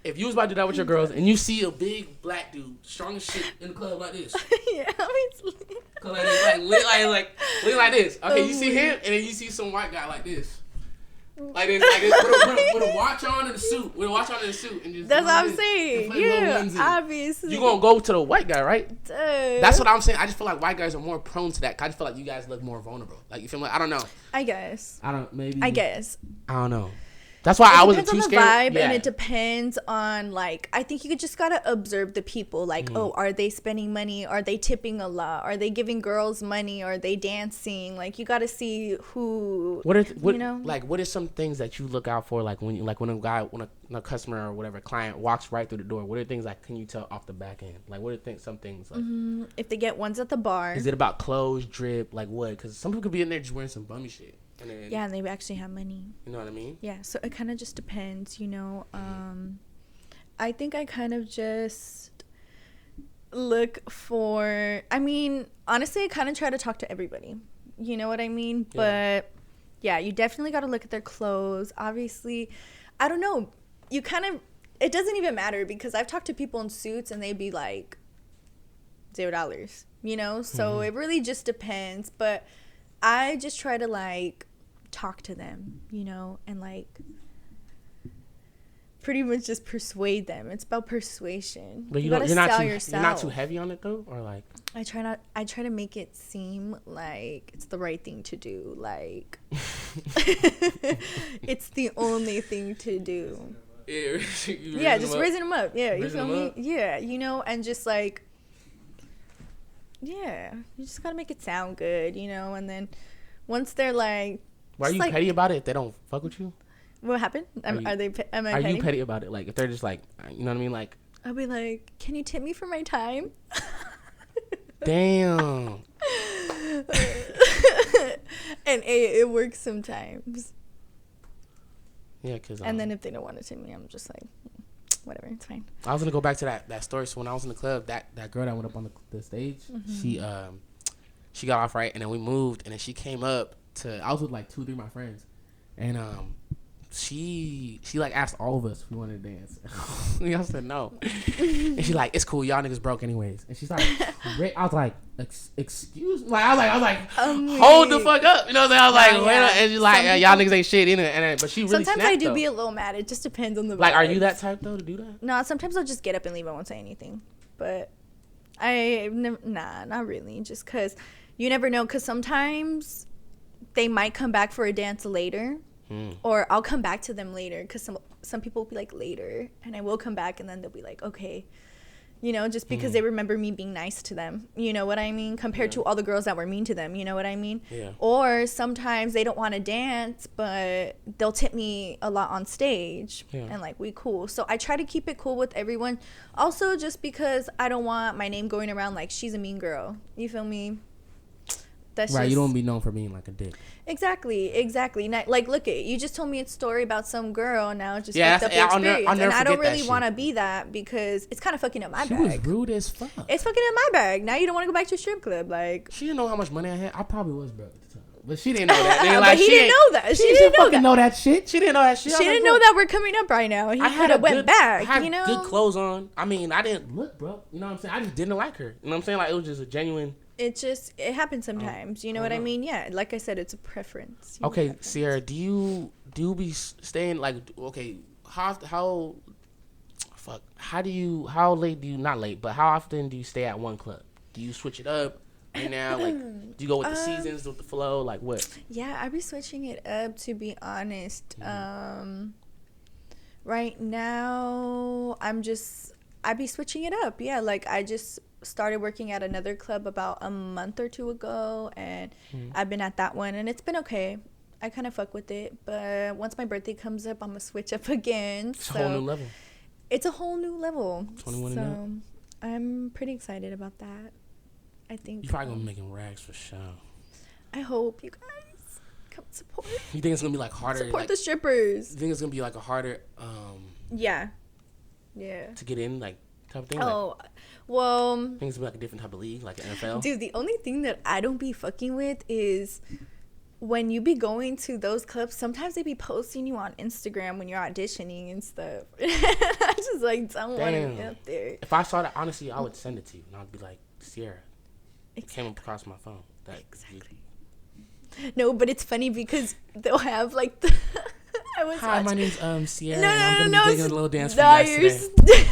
C: if you was about to do that with your girls and you see a big black dude, strong as shit in the club like this.
A: Yeah, obviously.
C: Like this. Okay, you see him and then you see some white guy like this. Like this, with a watch on and a suit. And just
A: that's what I'm saying. Yeah, obviously.
C: You gonna go to the white guy, right?
A: Duh.
C: That's what I'm saying. I just feel like white guys are more prone to that. I just feel like you guys look more vulnerable. Like, you feel like, I don't know.
A: I guess.
C: I don't know. That's why I wasn't too scared.
A: It depends on the vibe, and it depends on, like, I think you just gotta observe the people. Like, oh, are they spending money? Are they tipping a lot? Are they giving girls money? Are they dancing? Like, you gotta see who. What
C: are some things that you look out for? Like when a customer or whatever client walks right through the door. What are things like can you tell off the back end? Like, what are some things like?
A: If they get ones at the bar.
C: Is it about clothes, drip, like what? Because some people could be in there just wearing some bummy shit.
A: And they actually have money.
C: You know what I mean?
A: Yeah, so it kind of just depends, I think I kind of just look for, honestly, I kind of try to talk to everybody. You know what I mean? Yeah. But, yeah, you definitely got to look at their clothes. Obviously, I don't know. It doesn't even matter because I've talked to people in suits and they'd be like $0, So it really just depends. But I just try to, like, talk to them, and like pretty much just persuade them. It's about persuasion.
C: But you're not too heavy on it though, or like
A: I try to make it seem like it's the right thing to do, like it's the only thing to do. Yeah, just raising them up. Yeah, you feel me? Yeah, and just like, yeah, you just gotta make it sound good, and then once they're like,
C: why are you petty about it if they don't fuck with you?
A: What happened? Am I petty?
C: You petty about it? Like, if they're just like, you know what I mean? Like,
A: I'll be like, can you tip me for my time?
C: Damn.
A: And it works sometimes.
C: Yeah, because
A: and then if they don't want to take me, I'm just like, whatever, it's fine.
C: I was gonna go back to that story. So when I was in the club, that girl that went up on the stage, she got off right, and then we moved, and then she came up to. I was with like 2-3 of my friends, and she like asked all of us if we wanted to dance. We all said no, and she like, it's cool, y'all niggas broke anyways. And she started. I was like, excuse me. Like I was like, hold the fuck up. You know what I'm saying? I was like, wait. And she's like, y'all niggas ain't shit either. And but she really
A: sometimes
C: snapped,
A: I do
C: though.
A: Be a little mad. It just depends on the
C: like.
A: vibes.
C: Are you that type though to do that?
A: No, sometimes I'll just get up and leave. I won't say anything. But not really. Just because you never know. Because sometimes they might come back for a dance later. Or I'll come back to them later, because some people will be like later, and I will come back, and then they'll be like, okay, you know, just because they remember me being nice to them, you know what I mean, compared to all the girls that were mean to them, you know what I mean. Or sometimes they don't want to dance, but they'll tip me a lot on stage, and like, we cool. So I try to keep it cool with everyone, also just because I don't want my name going around like she's a mean girl, you feel me? That's
C: right,
A: just,
C: you don't be known for being like a dick.
A: Exactly. Like, look it. You just told me a story about some girl. Now it just
C: fucked
A: up your experience,
C: I'll never
A: and I don't
C: forget
A: really want to be that, because it's kind of fucking up my
C: She
A: bag.
C: was rude as fuck.
A: It's fucking up my bag. Now you don't want to go back to a strip club, like.
C: She didn't know how much money I had. I probably was broke at the time, but she didn't know that.
A: But he didn't know that. She didn't
C: fucking know that shit. She didn't know that shit.
A: She didn't know that we're coming up right now. He could have went back.
C: I had
A: you know,
C: good clothes on. I mean, I didn't look broke. You know what I'm saying? I just didn't like her. You know what I'm saying? Like, it was just a genuine.
A: It happens sometimes. You know what I mean? Yeah. Like I said, it's a preference.
C: Okay, Sierra, do you be staying like, okay, how late do you, not late, but how often do you stay at one club? Do you switch it up right now? Like, do you go with the seasons, with the flow? Like, what?
A: Yeah, I be switching it up, to be honest. Right now, I be switching it up. Yeah, like, I just started working at another club about a month or 2 ago, and I've been at that one, and it's been okay. I kind of fuck with it, but once my birthday comes up, I'm gonna switch up again.
C: It's a whole new level.
A: It's a whole new level.
C: 21
A: so
C: and
A: I'm pretty excited about that. I think
C: you're probably gonna be making rags for sure.
A: I hope you guys come support.
C: You think it's gonna be like harder?
A: Support
C: like,
A: the strippers.
C: You think it's gonna be like a harder
A: Yeah.
C: to get in, like, type of thing?
A: Oh, well,
C: I think it's gonna be like a different type of league, like an NFL.
A: Dude, the only thing that I don't be fucking with is when you be going to those clubs, sometimes they be posting you on Instagram when you're auditioning and stuff. I just like don't want to be up there.
C: If I saw that, honestly, I would send it to you, and I'd be like, Sierra, it came across my phone.
A: Exactly. No, but it's funny because they'll have like the.
C: Hi, my name's Sierra.
A: No,
C: and I'm gonna be digging a little dance for you guys
A: today.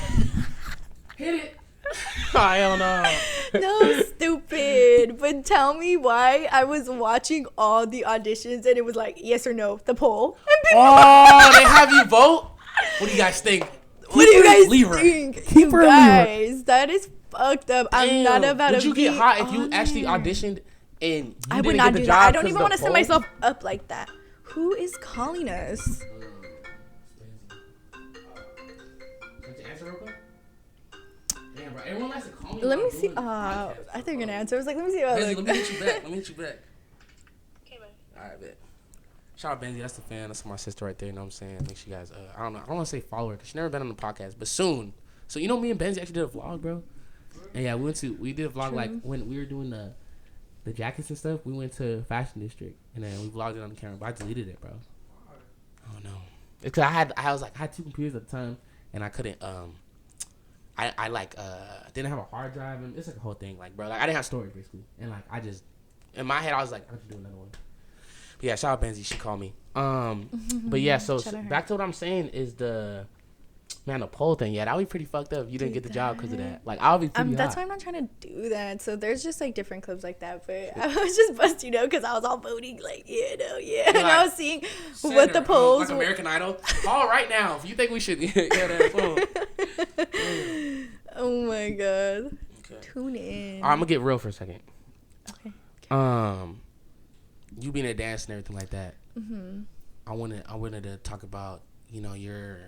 C: Hit it. I don't know.
A: No, stupid. But tell me why I was watching all the auditions and it was like yes or no, the poll.
C: Oh, they have you vote? What do you guys think?
A: What do you guys think? You guys, that is fucked up.
C: Damn.
A: I'm not about to.
C: Would you get hot if you actually auditioned and you
A: I would
C: didn't
A: not
C: get the
A: do
C: job?
A: that. I don't even want to
C: poll?
A: set myself up like that. Who is calling us?
C: Damn, bro. Everyone likes to call me.
A: Let me see. I thought you were gonna answer. I was like, let me see.
C: Benzie, let me hit you back. Okay, man. All right, bet. Shout out Benzie. That's the fan. That's my sister right there. You know what I'm saying? Make sure you guys. I don't know. I don't want to say follow her because she's never been on the podcast, but soon. So you know, me and Benzie actually did a vlog, bro. And yeah, we did a vlog like when we were doing the jackets and stuff. We went to Fashion District and then we vlogged it on the camera. But I deleted it, bro. Oh no. It's cause I had 2 computers at the time and I couldn't I didn't have a hard drive and it's like a whole thing, like, bro, like I didn't have storage basically, and like I just in my head I was like I have to do another one. But yeah, shout out Benzie, she called me. But yeah, so back to what I'm saying is the poll thing. Yeah, that would be pretty fucked up if you didn't get the job because of that. Like, I'll be pretty
A: that's why I'm not trying to do that. So there's just like different clubs like that. But I was just busting, because I was all voting like, and I was seeing what the polls.
C: Like American Idol. Call right now if you think we should get that phone.
A: Oh my god. Okay. Tune in.
C: I'm gonna get real for a second.
A: Okay.
C: You being a dancer and everything like that. I wanted to talk about your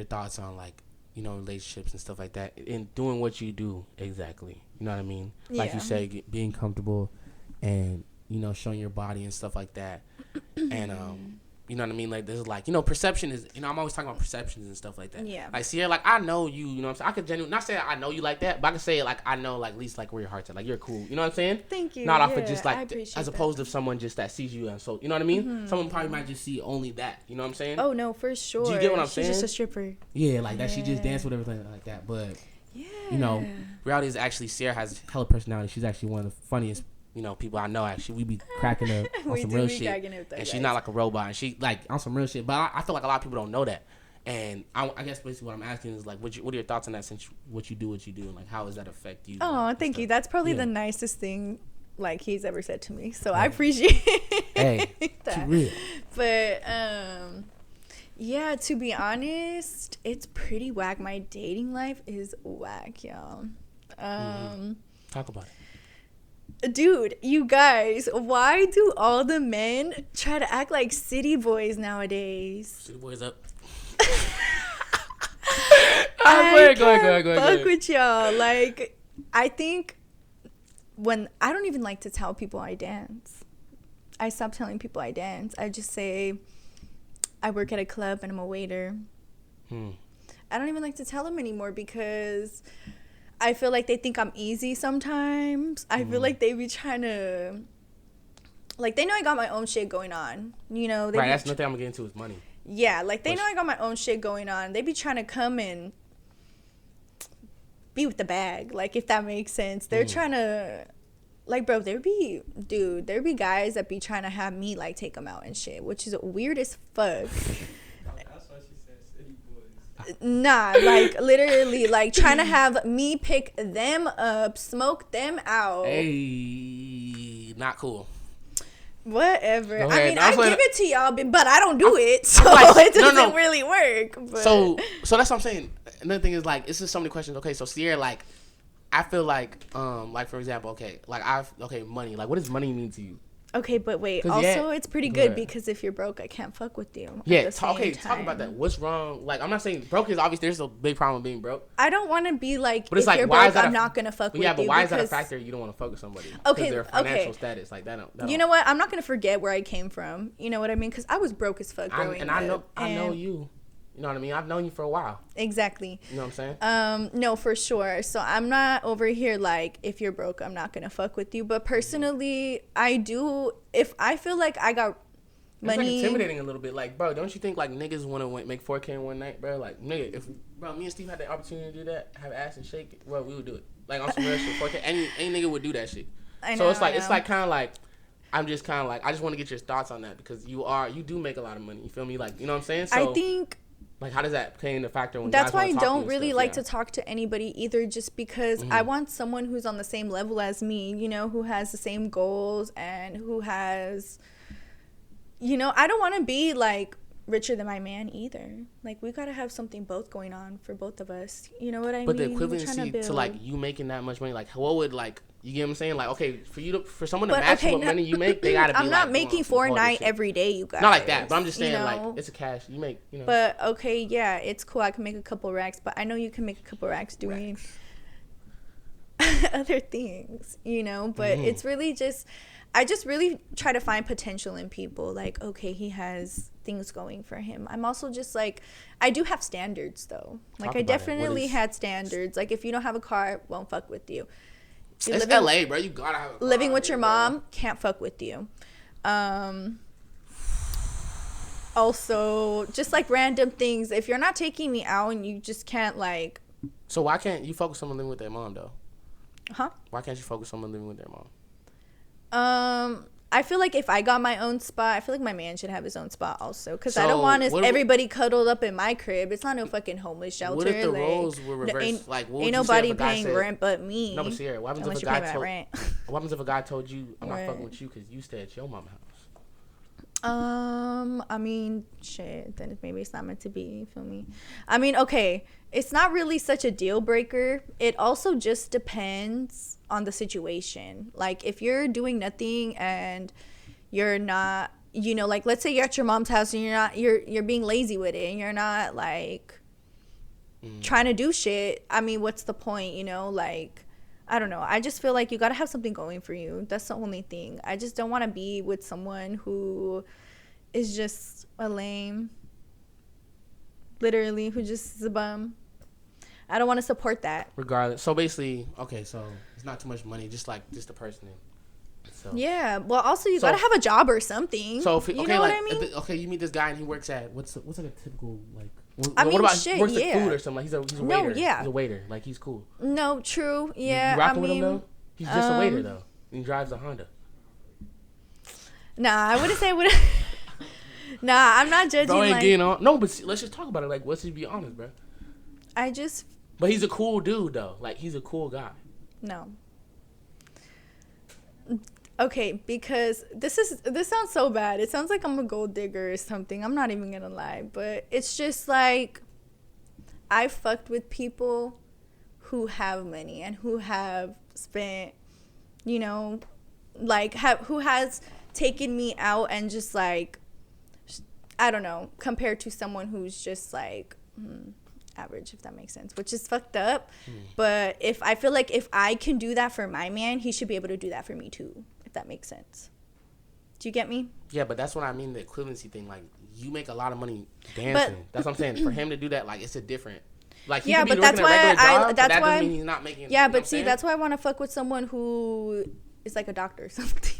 C: thoughts on like relationships and stuff like that, and doing what you do exactly. You know what I mean? Like
A: Yeah.
C: you say, being comfortable and showing your body and stuff like that, and you know what I mean? Like, there's like, perception is, I'm always talking about perceptions and stuff like that.
A: Yeah.
C: Like, Sierra, like, I know you, what I'm saying? I could genuinely, not say I know you like that, but I can say, like, I know, like, at least, like, where your heart's at. Like, you're cool. You know what I'm saying?
A: Thank you.
C: Not off
A: Yeah,
C: of just,
A: I
C: like,
A: appreciate
C: as opposed to someone just that sees you. And so, you know what I mean? Someone probably might just see only that. You know what I'm saying?
A: Oh, no, for sure.
C: Do you get what I'm
A: She's
C: saying?
A: just a stripper.
C: Yeah, like, that she just danced with everything like that. But,
A: Yeah.
C: reality is actually, Sierra has hella personality. She's actually one of the funniest people I know. Actually, we be cracking up on some real shit, and she's not like a robot. And she like on some real shit. But I feel like a lot of people don't know that. And I guess basically what I'm asking is like, what are your thoughts on that? Since what you do, and like, how does that affect you?
A: Oh, thank you. That's probably the nicest thing like he's ever said to me. So I appreciate that.
C: Real.
A: But yeah, to be honest, it's pretty whack. My dating life is whack, y'all.
C: Talk about it.
A: Dude, you guys, why do all the men try to act like city boys nowadays?
C: City boys up.
A: I
C: go ahead.
A: fuck with y'all. Like, I think I don't even like to tell people I dance. I stopped telling people I dance. I just say I work at a club and I'm a waiter. I don't even like to tell them anymore because I feel like they think I'm easy sometimes. I feel like they be trying to, like, they know I got my own shit going on. They
C: right, that's nothing I'm gonna get into is money.
A: Yeah, like, they know I got my own shit going on. They be trying to come and be with the bag, like, if that makes sense. They're trying to, like, bro, there'd be guys that be trying to have me, like, take them out and shit, which is weird as fuck. Nah, like, literally, like, trying to have me pick them up, smoke them out.
C: Hey, not cool.
A: Whatever.
C: Go
A: I
C: ahead.
A: mean, I give it to y'all, but I don't do it, so
C: like,
A: it doesn't really work. But.
C: So that's what I'm saying. Another thing is, like, it's just so many questions. Okay, so Sierra, like, I feel like for example, money. Like, what does money mean to you?
A: Okay, but wait. Also, it's pretty good because if you're broke, I can't fuck with you.
C: Yeah. Talk about that. What's wrong? Like, I'm not saying broke is obviously there's a big problem with being broke.
A: I don't want to be like,
C: but it's
A: if
C: like,
A: you're
C: why
A: broke, I'm not gonna fuck with you.
C: Yeah, but why is that a factor? You don't want to fuck with somebody?
A: Okay,
C: their financial status, like that.
A: You know what? I'm not gonna forget where I came from. You know what I mean? Because I was broke as fuck growing up.
C: I know you. You know what I mean? I've known you for a while.
A: Exactly.
C: You know what I'm saying?
A: No, for sure. So I'm not over here like, if you're broke, I'm not gonna fuck with you. But personally, I do. If I feel like I got money,
C: it's like intimidating a little bit. Like, bro, don't you think like niggas want to make 4K in one night, bro? Like, nigga, if me and Steve had the opportunity to do that, have ass and shake it, well, we would do it. Like, on some real shit, 4K. Any nigga would do that shit. I know. So it's like kind of like. I'm just kind of like, I just want to get your thoughts on that because you do make a lot of money. You feel me? Like, you know what I'm saying? So,
A: I think.
C: Like, how does that play into factor when
A: that's
C: guys
A: why I don't
C: really
A: like to talk to anybody either, just because I want someone who's on the same level as me, who has the same goals and who has, I don't want to be like richer than my man either. Like, we gotta have something both going on for both of us. You know what I mean?
C: But the equivalency to like you making that much money, like what would like you get what I'm saying? Like, okay, for someone to match what money you make, they gotta be.
A: I'm not making $4 a night every day, you guys.
C: Not like that, but I'm just saying like it's a cash you make.
A: But okay, yeah, it's cool. I can make a couple racks, but I know you can make a couple racks doing other things, But it's really just. I just really try to find potential in people. Like, okay, he has things going for him. I'm also just like, I do have standards though. Like, I definitely had standards. Like, if you don't have a car, won't fuck with you.
C: It's LA, bro. You gotta have a car.
A: Living with your mom, can't fuck with you. Also, just like random things. If you're not taking me out and you just can't like.
C: So why can't you focus on someone living with their mom though?
A: Huh?
C: Why can't you focus on someone living with their mom?
A: I feel like if I got my own spot, I feel like my man should have his own spot also. Because I don't want everybody cuddled up in my crib. It's not no fucking homeless shelter.
C: What if the roles were reversed?
A: Ain't nobody paying rent but me.
C: No, but Sierra, what happens if a guy told you, I'm not fucking with you because you stay at your mama's house?
A: I mean, shit, then maybe it's not meant to be, you feel me? I mean, okay, it's not really such a deal breaker. It also just depends on the situation. Like, if you're doing nothing and you're not, like, let's say you're at your mom's house and you're being lazy with it and you're not, like, trying to do shit, I mean, what's the point, you know? Like, I don't know. I just feel like you gotta have something going for you. That's the only thing. I just don't want to be with someone who is just a lame, literally, who just is a bum. I don't want to support that.
C: Regardless. So basically, okay, so it's not too much money, just the person. So.
A: Yeah. Well, also you gotta have a job or something.
C: So if,
A: you know what I mean?
C: Okay, you meet this guy and he works at what's like a typical like.
A: I mean,
C: what about
A: shit,
C: he works
A: yeah.
C: at food or something? Like he's a waiter.
A: No, yeah.
C: He's a waiter. Like he's cool.
A: No, true. Yeah.
C: You rocking with him though? He's just a waiter though. And he drives a Honda.
A: Nah, I wouldn't say would. Nah, I'm not judging.
C: Bro ain't
A: like,
C: getting on. No, but let's just talk about it. Like, let's just be honest, bro.
A: But
C: he's a cool dude though. Like he's a cool guy.
A: No. Okay, because this sounds so bad. It sounds like I'm a gold digger or something. I'm not even gonna lie, but it's just like I fucked with people who have money and who have spent, you know, like who has taken me out and just like, I don't know, compared to someone who's just like average, if that makes sense, which is fucked up. But I feel like if I can do that for my man, he should be able to do that for me too, if that makes sense. Do you get me?
C: Yeah, but that's what I mean, the equivalency thing. Like, you make a lot of money dancing. That's what I'm saying. For him to do that, like, it's a different. Like, he
A: yeah,
C: could be
A: but that's why
C: that doesn't mean he's not making.
A: Yeah, but see, that's why I want to fuck with someone who is like a doctor or something.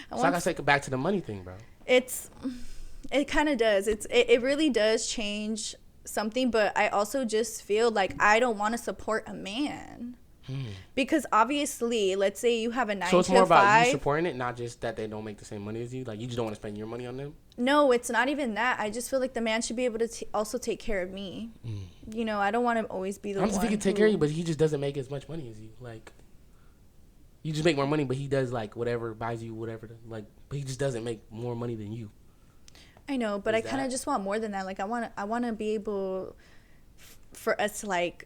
C: So like I said, back to the money thing, bro.
A: It kind of does. It really does change something, but I also just feel like I don't want to support a man. Because obviously, let's say you have a 9 to 5. So it's more about
C: you supporting it, not just that they don't make the same money as you. Like, you just don't want to spend your money on them.
A: No, it's not even that. I just feel like the man should be able to also take care of me. You know, I don't want to always be the one.
C: If he can take care of you, but he just doesn't make as much money as you. Like, you just make more money, but he does like whatever, buys you whatever. Like, but he just doesn't make more money than you.
A: I know, but I kind of just want more than that. Like, I want to be able for us to like.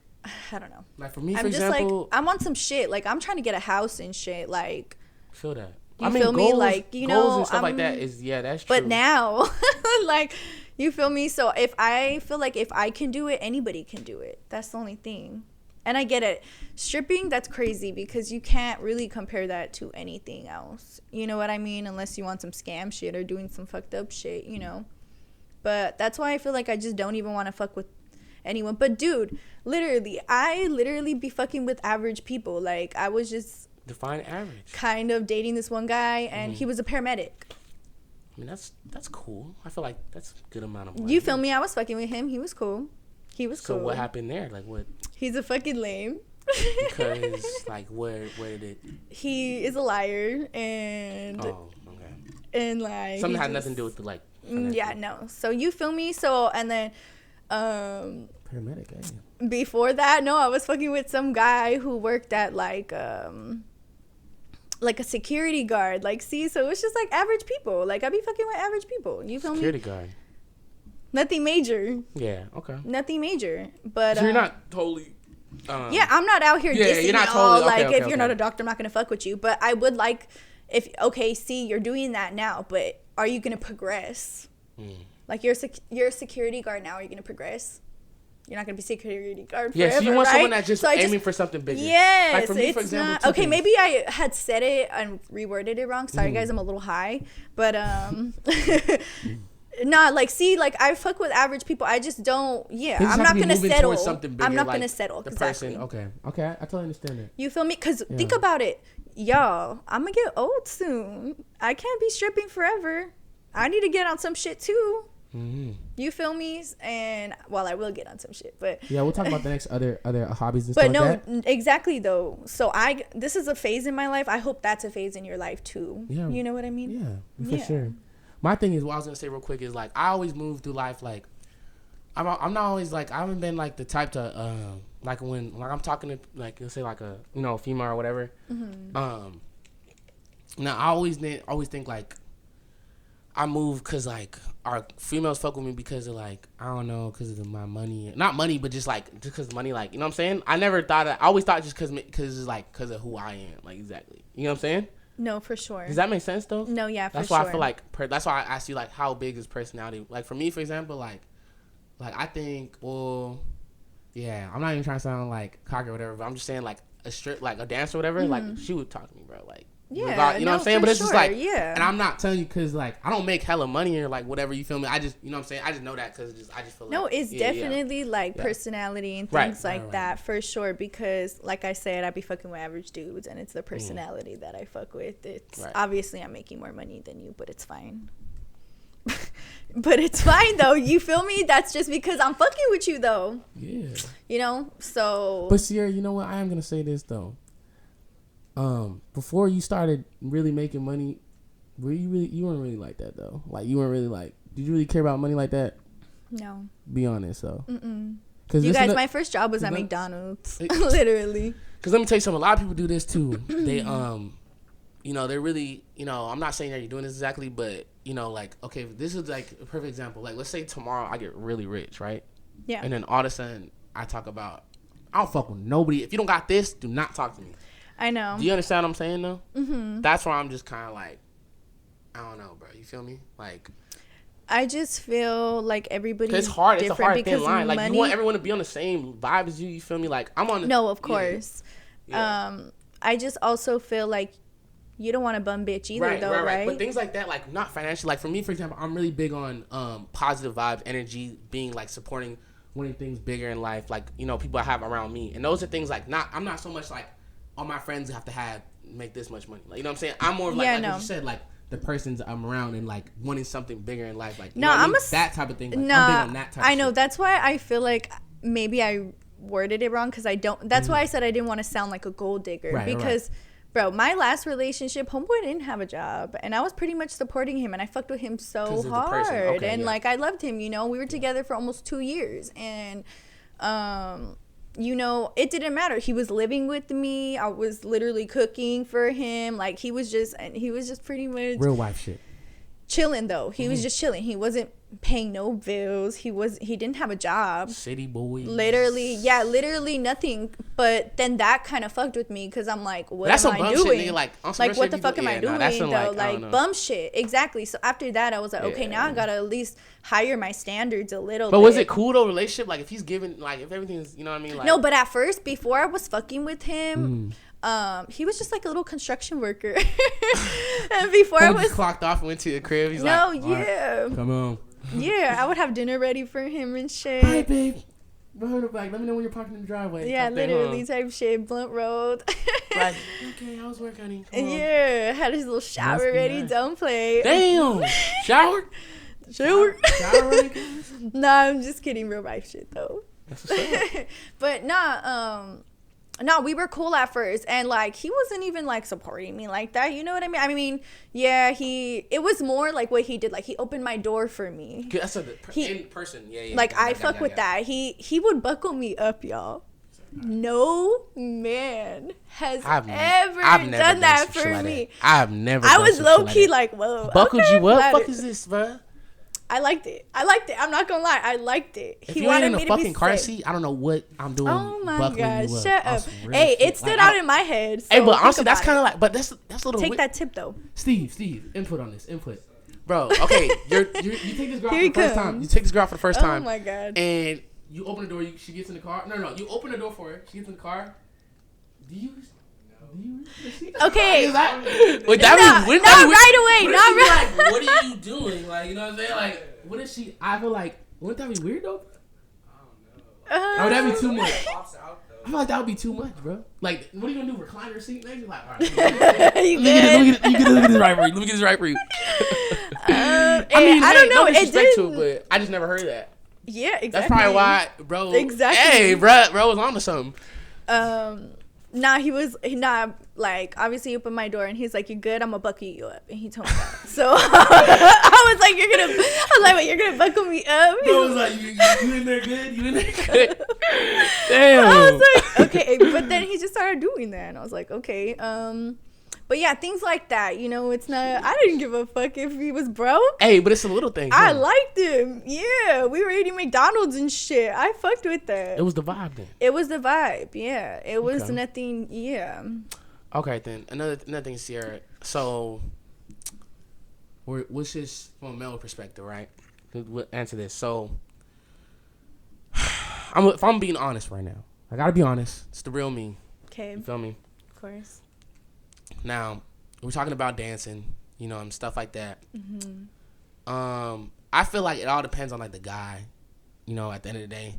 A: I don't know.
C: Like for me, for example,
A: like, I'm on some shit. Like, I'm trying to get a house and shit. Like,
C: feel that.
A: You feel me?
C: Goals,
A: like, you
C: goals
A: know,
C: and stuff like that is that's true.
A: But now, like, you feel me? So if I feel like if I can do it, anybody can do it. That's the only thing. And I get it. Stripping, that's crazy because you can't really compare that to anything else. You know what I mean? Unless you want some scam shit or doing some fucked up shit, you know. But that's why I feel like I just don't even want to fuck with anyone. But dude, I literally be fucking with average people. Like, I was just
C: define average,
A: kind of dating this one guy, and he was a paramedic.
C: I mean, that's cool. I feel like that's a good amount of money.
A: You feel me? I was fucking with him. He was cool. Cool.
C: So what happened there? Like, what?
A: He's a fucking lame.
C: Because like where did it?
A: He is a liar and and like
C: something had nothing to do with the like.
A: Yeah, no. So you feel me? So and then
C: paramedic.
A: Before that, no, I was fucking with some guy who worked at like a security guard. Like, see, so it's just like average people. Like, I be fucking with average people. You feel
C: security
A: me?
C: Guard.
A: Nothing major.
C: Yeah. Okay.
A: Nothing major, but
C: so you're not totally.
A: Yeah, I'm not out here dissing
C: you're not
A: y'all.
C: Totally,
A: like, if you're not a doctor, I'm not gonna fuck with you. But I would like, see, you're doing that now, but are you gonna progress? Like, you're a security guard now. Are you gonna progress? You're not gonna be security guard forever,
C: so you want
A: right?
C: someone that's just aiming for something bigger.
A: Yes,
C: like for me,
A: it's
C: for example,
A: not okay. Maybe I had said it and reworded it wrong. Sorry, guys, I'm a little high, but nah, like, see, like, I fuck with average people. I just don't. Yeah, I'm not gonna settle. I'm not gonna settle.
C: The
A: exactly.
C: person. Okay, I totally understand that.
A: You feel me? Because think about it, y'all. I'm gonna get old soon. I can't be stripping forever. I need to get on some shit too. You feel me? And well, I will get on some shit, but
B: yeah, we'll talk about the next other hobbies and stuff like that.
A: But no, exactly though. So this is a phase in my life. I hope that's a phase in your life too. Yeah, you know what I mean?
B: Yeah, for sure.
C: My thing is, what I was gonna say real quick is like I always move through life like I'm not always like I haven't been like the type to like when like I'm talking to like let's say like a female or whatever. Now I always think like I move because like our females fuck with me because of like I don't know because of my money, not money but just because money, like, you know what I'm saying. I never thought I always thought just because it's like because of who I am, like, exactly, you know what I'm saying.
A: No, for sure.
C: Does that make sense though?
A: No, yeah, for sure.
C: That's why I feel like that's why I asked you like how big is personality. Like for me, for example, like I think, well, Yeah, I'm not even trying to sound like cocky or whatever, but I'm just saying like a strip, like a dancer or whatever. Like she would talk to me, bro. Like
A: yeah,
C: you know what I'm saying? But it's just like,
A: yeah.
C: And I'm not telling you because like I don't make hella money or like whatever. You feel me? I just, you know what I'm saying? I just know that because I just feel like
A: no, it's definitely like personality and things like that for sure. Because like I said, I be fucking with average dudes, and it's the personality that I fuck with. It's obviously I'm making more money than you, but it's fine. But it's fine though, you feel me? That's just because I'm fucking with you though.
B: Yeah.
A: You know, so.
B: But Sierra, you know what? I am gonna say this though. Before you started really making money, you weren't really like that though. Like you weren't really like. Did you really care about money like that?
A: No.
B: Be honest though.
A: Cause you guys, my first job was at McDonald's, literally.
C: Cause let me tell you something. A lot of people do this too. They you know, they're really, you know, I'm not saying that you're doing this exactly, but, you know, like, okay, this is like a perfect example. Like, let's say tomorrow I get really rich, right?
A: Yeah.
C: And then all of a sudden I talk about, I don't fuck with nobody. If you don't got this, do not talk to me.
A: I know.
C: Do you understand what I'm saying, though?
A: Mm-hmm.
C: That's why I'm just kind of like, I don't know, bro. You feel me? Like,
A: I just feel like everybody's
C: it's hard. It's a hard thin line. Like,
A: money,
C: you want everyone to be on the same vibe as you. You feel me? Like, I'm on the...
A: No, of course.
C: Yeah.
A: I just also feel like you don't want to bum bitch either, right?
C: But things like that, like not financially, like for me, for example, I'm really big on positive vibes, energy, being like supporting winning things bigger in life, like, you know, people I have around me. And those are things like I'm not so much like all my friends have to make this much money. Like, you know what I'm saying? I'm more of like, what you said, like the persons I'm around and like wanting something bigger in life. Like, you know what I mean? That type of thing. Like, I'm big on that type of
A: know.
C: shit.
A: That's why I feel like maybe I worded it wrong because I don't. That's why I said I didn't want to sound like a gold digger because. Bro, my last relationship, homeboy didn't have a job, and I was pretty much supporting him, and I fucked with him so hard, and like I loved him, you know. We were together for almost 2 years, and you know, it didn't matter. He was living with me. I was literally cooking for him. Like he was just pretty much
B: real wife shit.
A: Chilling though. He was just chilling. He wasn't paying no bills. He didn't have a job.
C: City boy.
A: Literally nothing. But then that kind of fucked with me because I'm like, what am I doing?
C: Shit, like
A: what the fuck am I doing though? Like bum shit. Exactly. So after that, I was like, okay, now I gotta at least higher my standards a little bit.
C: But was it cool though, relationship? Like if he's giving, like if everything's, you know what I mean? Like,
A: no, but at first, before I was fucking with him, he was just like a little construction worker. And before I was
C: clocked off and went to the crib, he's
A: like,
B: right, come on.
A: Yeah, I would have dinner ready for him and shit.
B: Hi, babe. Let me know when you're parking in the driveway.
A: Yeah, literally type shit. Blunt road.
C: Like, okay, how's work, honey?
A: Yeah, had his little shower ready. Nice. Don't play.
C: Damn. Shower.
B: Shower ready?
A: Nah, I'm just kidding. Real life shit though.
C: That's what's up.
A: But no, we were cool at first, and like he wasn't even like supporting me like that. You know what I mean? I mean, yeah, it was more like what he did. Like he opened my door for me.
C: That's in person. Yeah.
A: Like I fuck with that. He would buckle me up, y'all. No man has ever done that for me.
C: I've never.
A: I was low key like, whoa.
C: Buckled you up? Fuck is this, bro?
A: I liked it. I'm not gonna lie. I liked it.
C: If you ain't in a fucking car seat, I don't know what I'm doing.
A: Oh my god, shut up.
C: Hey,
A: it stood out in my head. So
C: hey, but honestly, that's kind of like, but that's a little.
A: Take that tip though.
B: Steve, input on this.
C: Bro, okay, you take this girl for the first time. You take this girl for the first time.
A: Oh my god.
C: And you open the door. She gets in the car. No. You open the door for her. She gets in the car. Do you?
A: Okay.
C: Wait,
A: not right away. Not right.
C: Like, what are you doing? Like, you know what I'm saying? Like, what is she? I feel like, wouldn't that be weird though? I don't know. Or would that be too much? I feel like that would be too much, bro. Like, what are you gonna do? Recline your seat next? You're like, all right. Let me get this right for you. Let me get this right for you. I mean, I don't know. No disrespect to it, but I just never heard that.
A: Yeah, exactly.
C: That's probably why, bro.
A: Exactly.
C: Hey, bro was on to something.
A: Like, obviously he opened my door and he's like, you good? I'm gonna buckle you up. And he told me that. So I was like, wait, you're gonna buckle me up?
C: Bro was like, you in there good? You in there good? Damn.
A: I was like, okay. But then he just started doing that. And I was like, okay. But yeah, things like that, you know, it's not, I didn't give a fuck if he was broke.
C: Hey, but it's a little thing.
A: I liked him. Yeah, we were eating McDonald's and shit. I fucked with that.
C: It was the vibe then.
A: It was the vibe, yeah. It was nothing, yeah.
C: Okay, then. Another thing, Sierra. So, what's this from a male perspective, right? We'll answer this. So, if I'm being honest right now, I gotta be honest. It's the real me.
A: Okay.
C: You feel me?
A: Of course.
C: Now, we're talking about dancing, you know, and stuff like that.
A: Mm-hmm.
C: I feel like it all depends on like the guy, you know, at the end of the day.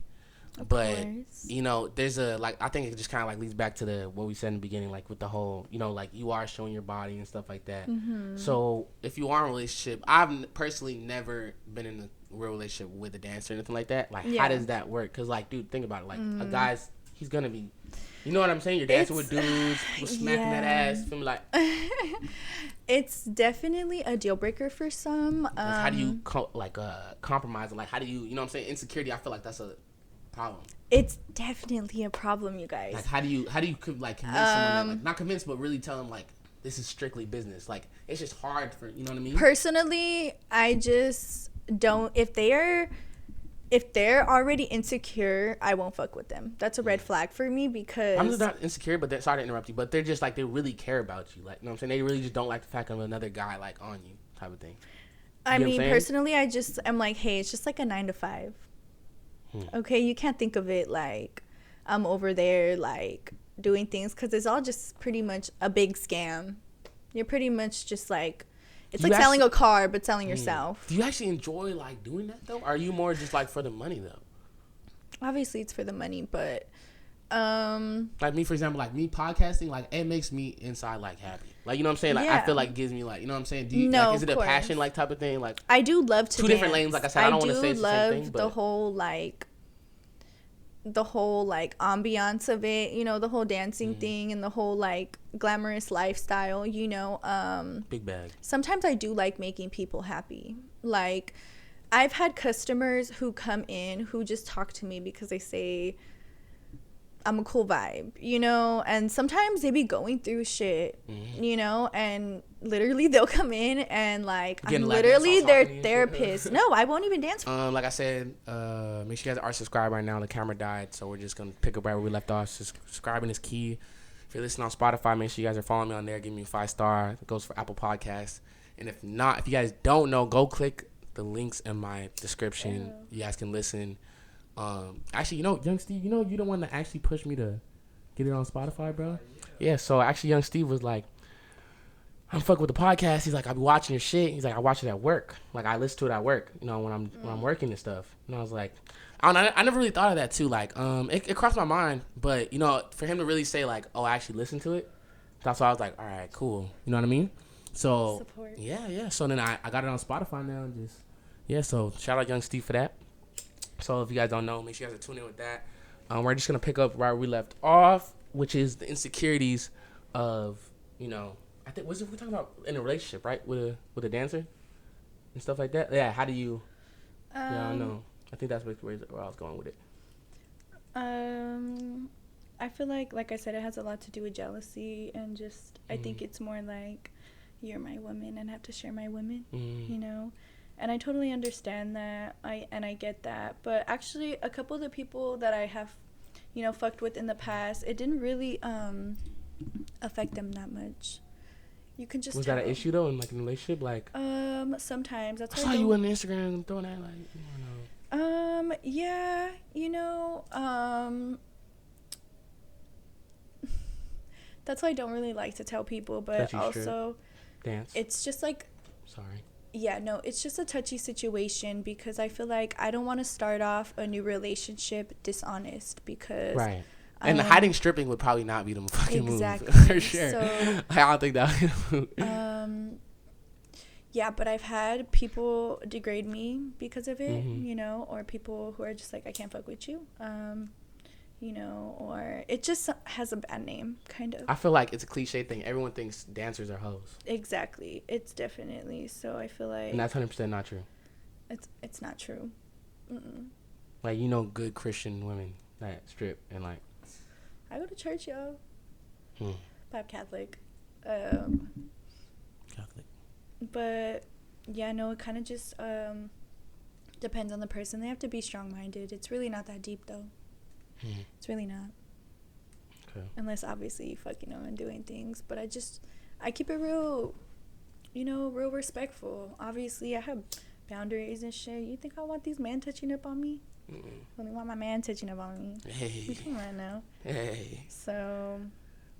A: Of
C: But
A: course.
C: you know, there's a like I think it just kind of like leads back to the what we said in the beginning, like with the whole, you know, like you are showing your body and stuff like that.
A: Mm-hmm.
C: So if you are in a relationship, I've personally never been in a real relationship with a dancer or anything like that. Like, how does that work? Because like, dude, think about it. Like a guy's, he's gonna be, you know what I'm saying? You're dancing with dudes, people smacking that ass. Feel me like.
A: It's definitely a deal breaker for some.
C: Like, how do you compromise? Like, how do you, you know what I'm saying? Insecurity. I feel like that's a problem.
A: It's definitely a problem, you guys.
C: Like, how do you like convince someone that, like, not convince, but really tell them like this is strictly business. Like, it's just hard for, you know what I mean?
A: Personally, I just don't. If they're already insecure, I won't fuck with them. That's a red flag for me because
C: I'm just not insecure, but sorry to interrupt you, but they're just like, they really care about you. Like, you know what I'm saying? They really just don't like the fact of another guy like on you type of thing.
A: I mean, personally, I'm like, hey, it's just like a 9 to 5. Okay, you can't think of it like I'm over there like doing things because it's all just pretty much a big scam. You're pretty much just like, it's like selling a car but selling yourself.
C: Do you actually enjoy like doing that though? Or are you more just like for the money though?
A: Obviously, it's for the money, but
C: like me, for example, like me podcasting, like it makes me inside like happy. Like, you know what I'm saying? Like, I feel like it gives me like, you know what I'm saying? Do you like, is it a passion like type of thing? Like,
A: I do love to
C: two different lanes. Like I said, I don't want to say it's the same thing, but
A: the whole like ambiance of it, you know, the whole dancing thing and the whole like glamorous lifestyle, you know.
C: Big bag.
A: Sometimes I do like making people happy. Like, I've had customers who come in who just talk to me because they say I'm a cool vibe, you know, and sometimes they be going through shit, you know, and literally they'll come in and like, I'm literally their therapist. No, I won't even dance.
C: Like I said, make sure you guys are subscribed right now. The camera died, so we're just gonna pick up right where we left off. Subscribing is key. If you're listening on Spotify, make sure you guys are following me on there. Give me a 5-star. It goes for Apple Podcasts. And if not, if you guys don't know, go click the links in my description. You guys can listen. Actually, you know, Young Steve, you know, you the one that actually pushed me to get it on Spotify, bro. Yeah, so actually, Young Steve was like, I'm fucking with the podcast. He's like, I'll be watching your shit. He's like, I watch it at work. Like, I listen to it at work, you know, when I'm working and stuff. And I was like, I never really thought of that too. Like, it crossed my mind, but you know, for him to really say like, oh, I actually listen to it, that's why I was like, all right, cool. You know what I mean? So
A: Support.
C: yeah. So then I got it on Spotify now, and just so shout out Young Steve for that. So if you guys don't know, make sure you guys are tuned in with that. We're just gonna pick up where we left off, which is the insecurities of, you know, I think we're talking about in a relationship, right, with a dancer and stuff like that. Yeah, how do you? Yeah, I know. I think that's where I was going with it.
A: I feel like I said, it has a lot to do with jealousy and just I think it's more like you're my woman and I have to share my women, you know. And I totally understand that. I get that. But actually, a couple of the people that I have, you know, fucked with in the past, it didn't really affect them that much. You can just
C: was that an issue though in like a relationship? Like
A: sometimes that's
C: I saw you on Instagram throwing that like, you know.
A: Yeah, you know, that's why I don't really like to tell people, but also
C: dance.
A: It's just like,
C: sorry.
A: Yeah, no, it's just a touchy situation because I feel like I don't want to start off a new relationship dishonest because...
C: Right. And hiding stripping would probably not be the fucking move. For sure.
A: So,
C: I don't think that would be the move.
A: Yeah, but I've had people degrade me because of it, you know, or people who are just like, I can't fuck with you. You know, or it just has a bad name, kind of.
C: I feel like it's a cliche thing. Everyone thinks dancers are hoes.
A: Exactly. It's definitely. So I feel like...
C: And that's 100% not true.
A: It's not true. Mm-mm.
C: Like, you know, good Christian women that strip and like...
A: I go to church, yo. But I'm Catholic.
C: Catholic.
A: But, yeah, no, it kind of just depends on the person. They have to be strong-minded. It's really not that deep, though. It's really not. Okay. Unless obviously you fucking know and doing things. But I keep it real, you know, real respectful. Obviously I have boundaries and shit. You think I want these men touching up on me? Only want my man touching up on me.
C: Hey.
A: Come on now.
C: Hey.
A: So.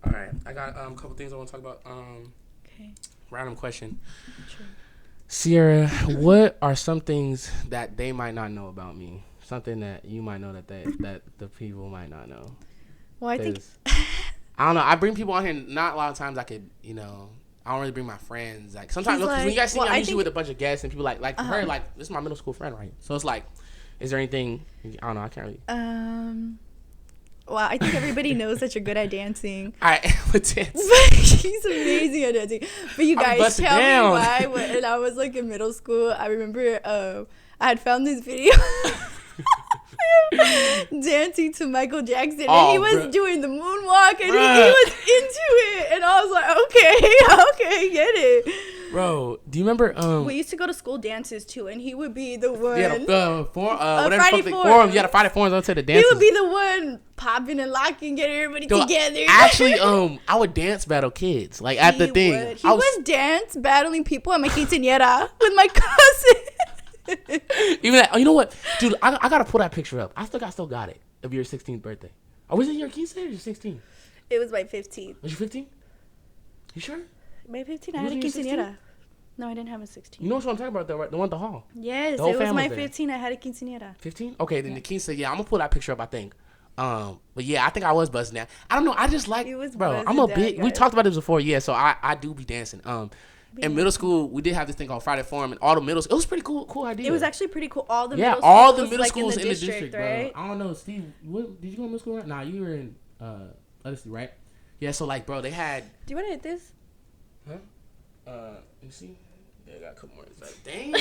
C: All right. I got a couple things I want to talk about.
A: Okay.
C: Random question.
A: Sure.
C: Sierra, what are some things that they might not know about me? Something that you might know that the people might not know.
A: Well, I think.
C: I don't know. I bring people on here. Not a lot of times I could, I don't really bring my friends. Like sometimes when you guys see me, I'm usually with a bunch of guests and people like her. Like this is my middle school friend, right? So it's like, is there anything? I don't know. I can't really.
A: Well, I think everybody knows that you're good at dancing.
C: I am a dancer.
A: She's amazing at dancing. But you guys tell me why. When I was like in middle school, I remember I had found this video. Dancing to Michael Jackson, and he was doing the moonwalk, and he was into it, and I was like, okay, get it,
C: bro. Do you remember?
A: We used to go to school dances too, and he would be the one.
C: Yeah, the forum. Yeah, the Friday forums. I'll tell the dances.
A: He would be the one popping and locking, getting everybody together.
C: Actually, I would dance battle kids, like at the thing.
A: He was dance battling people at my quinceañera with my cousin.
C: Even that, you know what, dude? I gotta pull that picture up. I still got it of your 16th birthday. Oh, was it your 15th or your 16th?
A: It was my 15th.
C: Was you 15? You sure?
A: My 15th. I had a quinceañera. No, I didn't have a 16.
C: You know what I'm talking about, though, right? The one at the hall.
A: Yes, it was my 15. I had a quinceañera.
C: 15? Okay, then the quinceañera. Yeah, I'm gonna pull that picture up. I think. But yeah, I think I was buzzing that. I don't know. I just like, bro. I'm a big. We talked about this before. Yeah, so I do be dancing. In middle school, we did have this thing called Friday Forum, and all the middle schools. It was pretty cool idea.
A: It was actually pretty cool. All the middle schools in the district, right?
C: Bro. I don't know, Steve. Did you go to middle school? Right? Nah, you were in Legacy, right? Yeah. So like, bro, they had.
A: Do you want to hit this?
C: Huh? Let me see. Yeah, I got a couple more. Dang.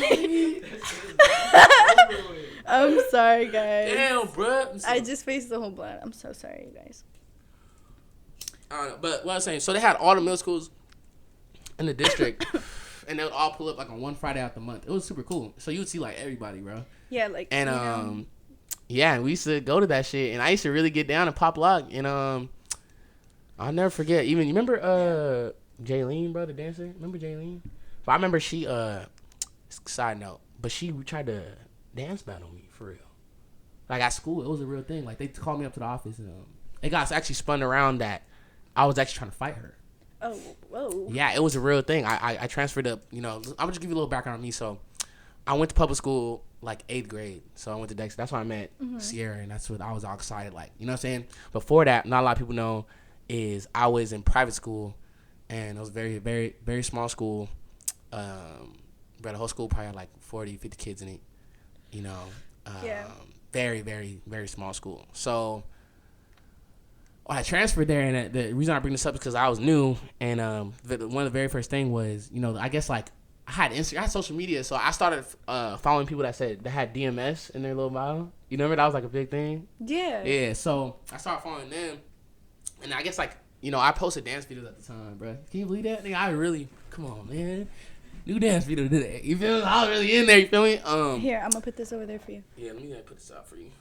A: I'm sorry, guys.
C: Damn, bro.
A: I just faced the whole blood. I'm so sorry, you guys.
C: I don't know, but what I was saying, so they had all the middle schools in the district, and they would all pull up like on one Friday out the month. It was super cool. So you would see like everybody, bro.
A: Yeah, like
C: and yeah, we used to go to that shit, and I used to really get down and pop lock, and I'll never forget. Even you remember Jaylene, bro, the dancer? Remember Jaylene? But I remember she side note, but she tried to dance battle me for real. Like at school, it was a real thing. Like they called me up to the office, and it got actually spun around that I was actually trying to fight her.
A: Oh, whoa.
C: Yeah, it was a real thing. I transferred up, I'm going to just give you a little background on me. So I went to public school like 8th grade. So I went to Dexter. That's why I met Sierra, and that's what I was all excited like. You know what I'm saying? Before that, not a lot of people know, is I was in private school, and it was very, very, very small school. But the whole school probably had like 40, 50 kids in it. Yeah. Very, very, very small school. So I transferred there, and the reason I bring this up is because I was new, and one of the very first thing was, I guess like I had social media, so I started following people that had DMS in their little bio. You remember that was like a big thing?
A: Yeah.
C: Yeah. So I started following them, and I guess like I posted dance videos at the time, bro. Can you believe that? Nigga, I really come on, man. New dance video today. You feel me? I was really in there. You feel me?
A: Here, I'm gonna put this over there for you.
C: Yeah, let me put this out for you.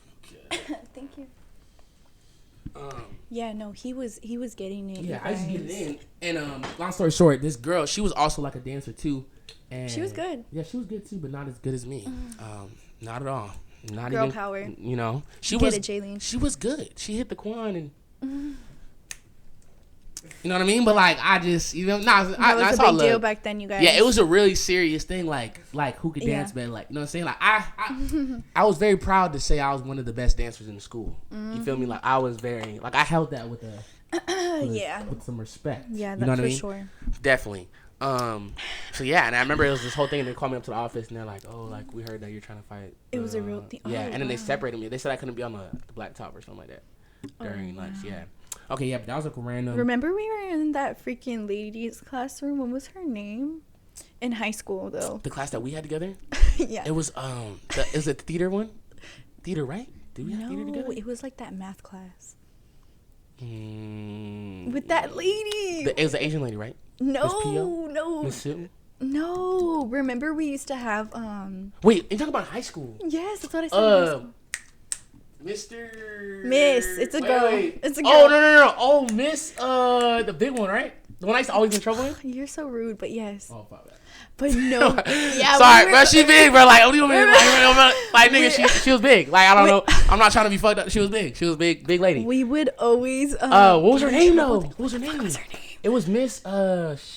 C: Okay.
A: Thank you. Yeah, no, he was getting it.
C: Yeah, I used to get it in. And long story short, this girl, she was also like a dancer too. And
A: she was good.
C: Yeah, she was good too, but not as good as me. Not at all. Not
A: girl
C: even
A: power.
C: She
A: get
C: was
A: it, Jaylene.
C: She was good. She hit the quan and you know what I mean? But like I just
A: that was a big deal back then, you guys.
C: Yeah, it was a really serious thing, like who could dance better, like you know what I'm saying? Like I was very proud to say I was one of the best dancers in the school. You feel me? Like I was very I held that with with some respect.
A: Yeah, that's
C: you know what
A: for
C: I mean?
A: Sure.
C: Definitely. So yeah, and I remember it was this whole thing, and they called me up to the office, and they're like, "Oh, like we heard that you're trying to fight."
A: It was a real thing.
C: Yeah, and then they separated me. They said I couldn't be on the black top or something like that during lunch. Yeah. Okay, yeah, but that was like a random.
A: Remember we were in that freaking ladies classroom? What was her name? In high school, though.
C: The class that we had together?
A: Yeah.
C: It was is it the theater one? Theater, right? Did we have theater together?
A: No, it was like that math class.
C: With
A: With that lady.
C: It was the Asian lady, right?
A: No.
C: Miss Sue?
A: No. Remember we used to have
C: Wait, you talking about high school?
A: Yes, that's what I said.
C: Mr.
A: Miss, it's a girl.
C: Wait.
A: It's a girl.
C: Oh no! Oh, Miss, the big one, right? The one I used to always get in trouble with?
A: You're so rude, but yes.
B: Oh, fuck that.
A: But no. Yeah.
C: Sorry, bro. She big, bro. Like, what do you mean? Like, nigga, she was big. Like, I don't know. I'm not trying to be fucked up. She was big. She was big lady.
A: We would always.
C: What was her name though? What was her name? It was Miss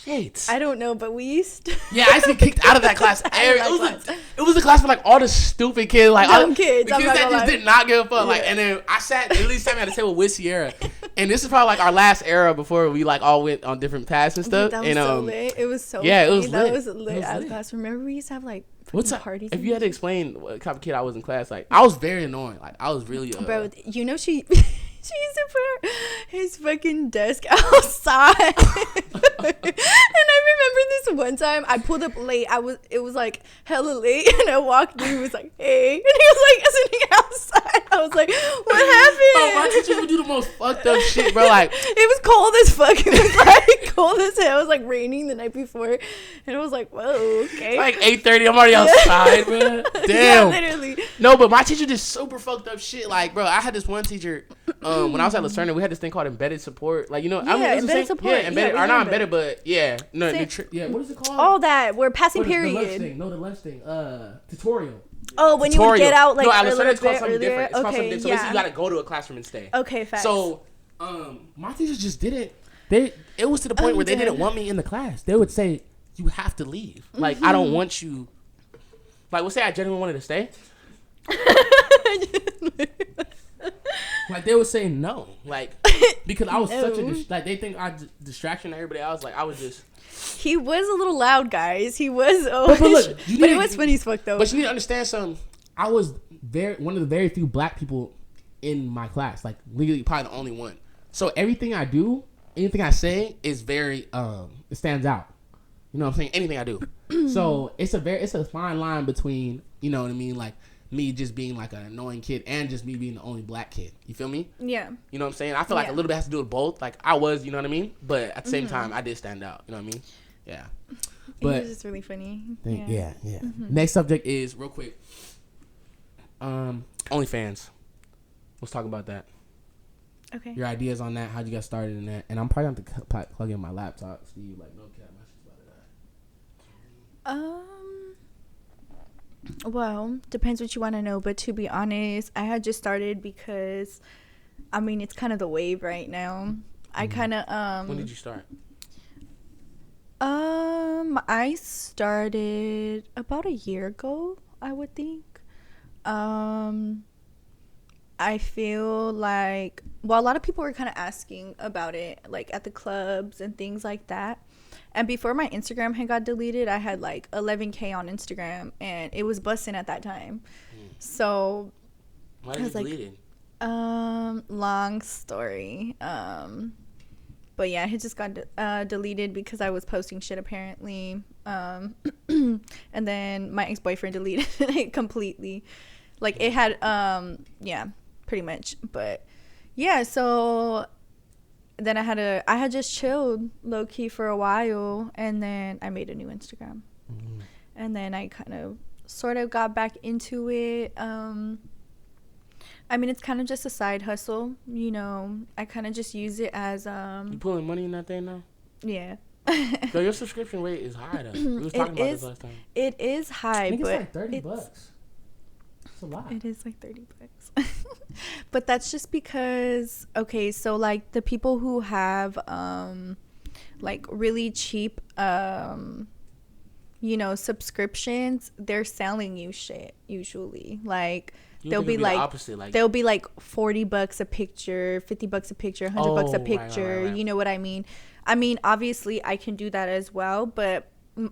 C: Shades.
A: I don't know, but we used to.
C: Yeah, I used to be kicked out of that class. It was the class for like all the stupid kids, like
A: dumb kids.
C: The kids that just did not give a fuck. Like, and then I at least sat me at the table with Sierra, and this is probably like our last era before we like all went on different paths and stuff.
A: That was
C: and
A: so lit. It was so.
C: Yeah,
A: funny.
C: it was lit.
A: That was lit as class. Remember, we used to have like parties.
C: If you had to explain what type of kid I was in class, like I was very annoying. Like I was really.
A: Bro, you know she. She used to put his fucking desk outside. And I remember this one time I pulled up late. It was like hella late, and I walked in. He was like, "Hey," and he was like sitting outside. I was like, "What happened?"
C: Oh, my teachers would do the most fucked up shit, bro. Like
A: it was cold as fuck. It was like cold as hell. It was like raining the night before, and I was like, "Whoa, okay."
C: Like 8:30, I'm already outside, bro. Damn.
A: Yeah, literally.
C: No, but my teacher did super fucked up shit. Like, bro, I had this one teacher. When I was at Lucerna, we had this thing called embedded support. Like, you know, I mean, it's
A: embedded support.
C: Yeah, embedded or not embedded, but yeah, no,
B: yeah. What is it called?
A: All that we're passing
B: The
A: period.
B: lunch thing. No, the lunch thing. Tutorial.
A: Oh, when you would get out like
C: no,
A: a
C: at
A: little
C: Lucerna, it's called
A: bit
C: something
A: earlier.
C: different. It's called something
A: Okay,
C: different. So basically, you got to go to a classroom and stay.
A: Okay, facts.
C: So, my teachers just didn't. It was to the point where they didn't want me in the class. They would say, "You have to leave. Like, I don't want you." Like, we'll say I genuinely wanted to stay. Like they would say no, like because I was such a like they think I distraction to everybody else. Like I was just.
A: He was a little loud, guys. He was. But
B: look,
A: but it was funny as fuck though.
C: But you need to understand something.
B: I was one of the very few black people in my class, like legally
C: Probably the only one.
B: So everything I do, anything I say is very it stands out. You know what I'm saying? Anything I do. So it's a fine line between, you know what I mean, like me just being like an annoying kid and just me being the only black kid. You feel me?
A: Yeah.
C: You know what I'm saying? I feel like a little bit has to do with both. Like I was, you know what I mean? But at the same time, I did stand out. You know what I mean? Yeah.
A: But it was just really funny.
B: Yeah.
C: Mm-hmm. Next subject is real quick. OnlyFans. Let's talk about that.
A: Okay.
B: Your ideas on that? How'd you get started in that? And I'm probably going to have to plug in my laptop. Steve, like, no cap, my shit's about to die.
A: Well, depends what you want to know, but to be honest, I had just started because, I mean, it's kind of the wave right now. I kind of
C: When did you start?
A: I started about a year ago, I would think. I feel like, well, a lot of people were kind of asking about it, like at the clubs and things like that. And before my Instagram had got deleted, I had like 11K on Instagram, and it was busting at that time. So
C: Why did you delete it?
A: Long story. But yeah, it just got deleted because I was posting shit apparently. And then my ex-boyfriend deleted it completely. Like it had yeah, pretty much. But yeah, so then I had just chilled low key for a while, and then I made a new Instagram. And then I kind of sort of got back into it. I mean, it's kind of just a side hustle, you know. I kind of just use it as
C: You pulling money in that thing now?
A: yeah.
C: So your subscription rate is high though. We was talking about this last time.
A: It is high,
B: I think
A: but
B: it's like $30. It's a lot.
A: it is like $30. But that's just because, okay, so like the people who have like really cheap you know, subscriptions, they're selling you shit usually. Like they'll be like, they'll be like $40 a picture, $50 a picture, $100 a picture. Right. You know what I mean? I mean, obviously I can do that as well, but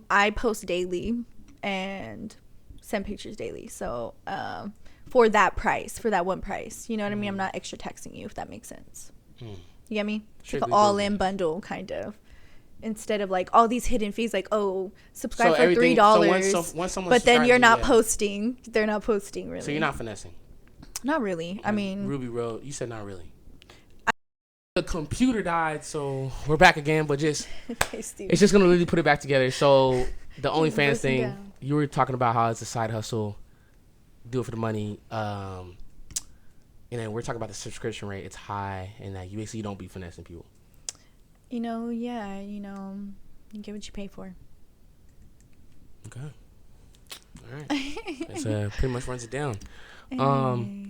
A: I post daily and send pictures daily. So for that price, for that one price, you know what I mean? I'm not extra texting you, if that makes sense. You get me? It's like an all-in bundle kind of. Instead of like all these hidden fees, like, oh, subscribe for $3, but then you're not posting. They're not posting really.
C: So you're not finessing.
A: Not really. I mean,
C: Ruby Road. You said not really. The computer died, so we're back again. But just it's just gonna really put it back together. So the OnlyFans thing, you were talking about how it's a side hustle, do it for the money. And then we're talking about the subscription rate. It's high, and that you basically don't be finessing people.
A: yeah, you get what you pay for.
C: Okay. All right. That's pretty much runs it down.
A: Anyway.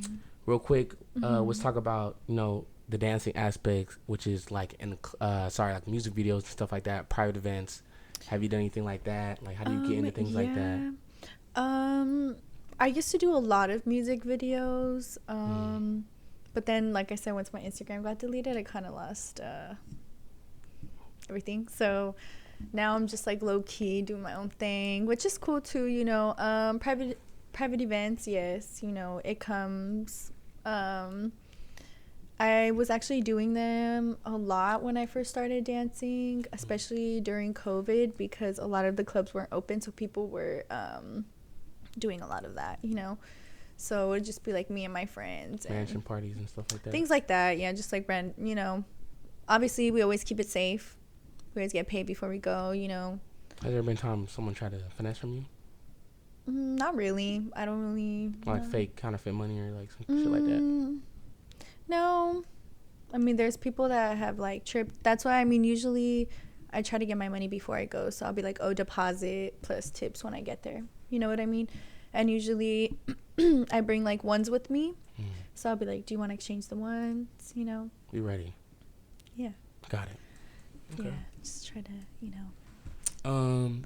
C: Real quick, let's talk about the dancing aspects, which is like like music videos and stuff like that, private events. Have you done anything like that? Like, how do you get into things like that?
A: I used to do a lot of music videos, but then, like I said, once my Instagram got deleted, I kind of lost everything. So now I'm just like low key doing my own thing, which is cool too. Private events, yes, it comes. I was actually doing them a lot when I first started dancing, especially during COVID, because a lot of the clubs weren't open, so people were doing a lot of that, so it would just be like me and my friends,
C: mansion parties and stuff like that,
A: things like that. Yeah, just like obviously we always keep it safe. We always get paid before we go.
C: Has there been time someone tried to finesse from you?
A: Not really. I don't really
C: like fake counterfeit money or like some shit like that.
A: No, I mean, there's people that have like tripped. That's why, I mean, usually I try to get my money before I go. So I'll be like, deposit plus tips when I get there. You know what I mean? And usually I bring like ones with me. So I'll be like, do you want to exchange the ones?
C: We ready?
A: Yeah.
C: Got it. Okay.
A: Yeah. Just try to,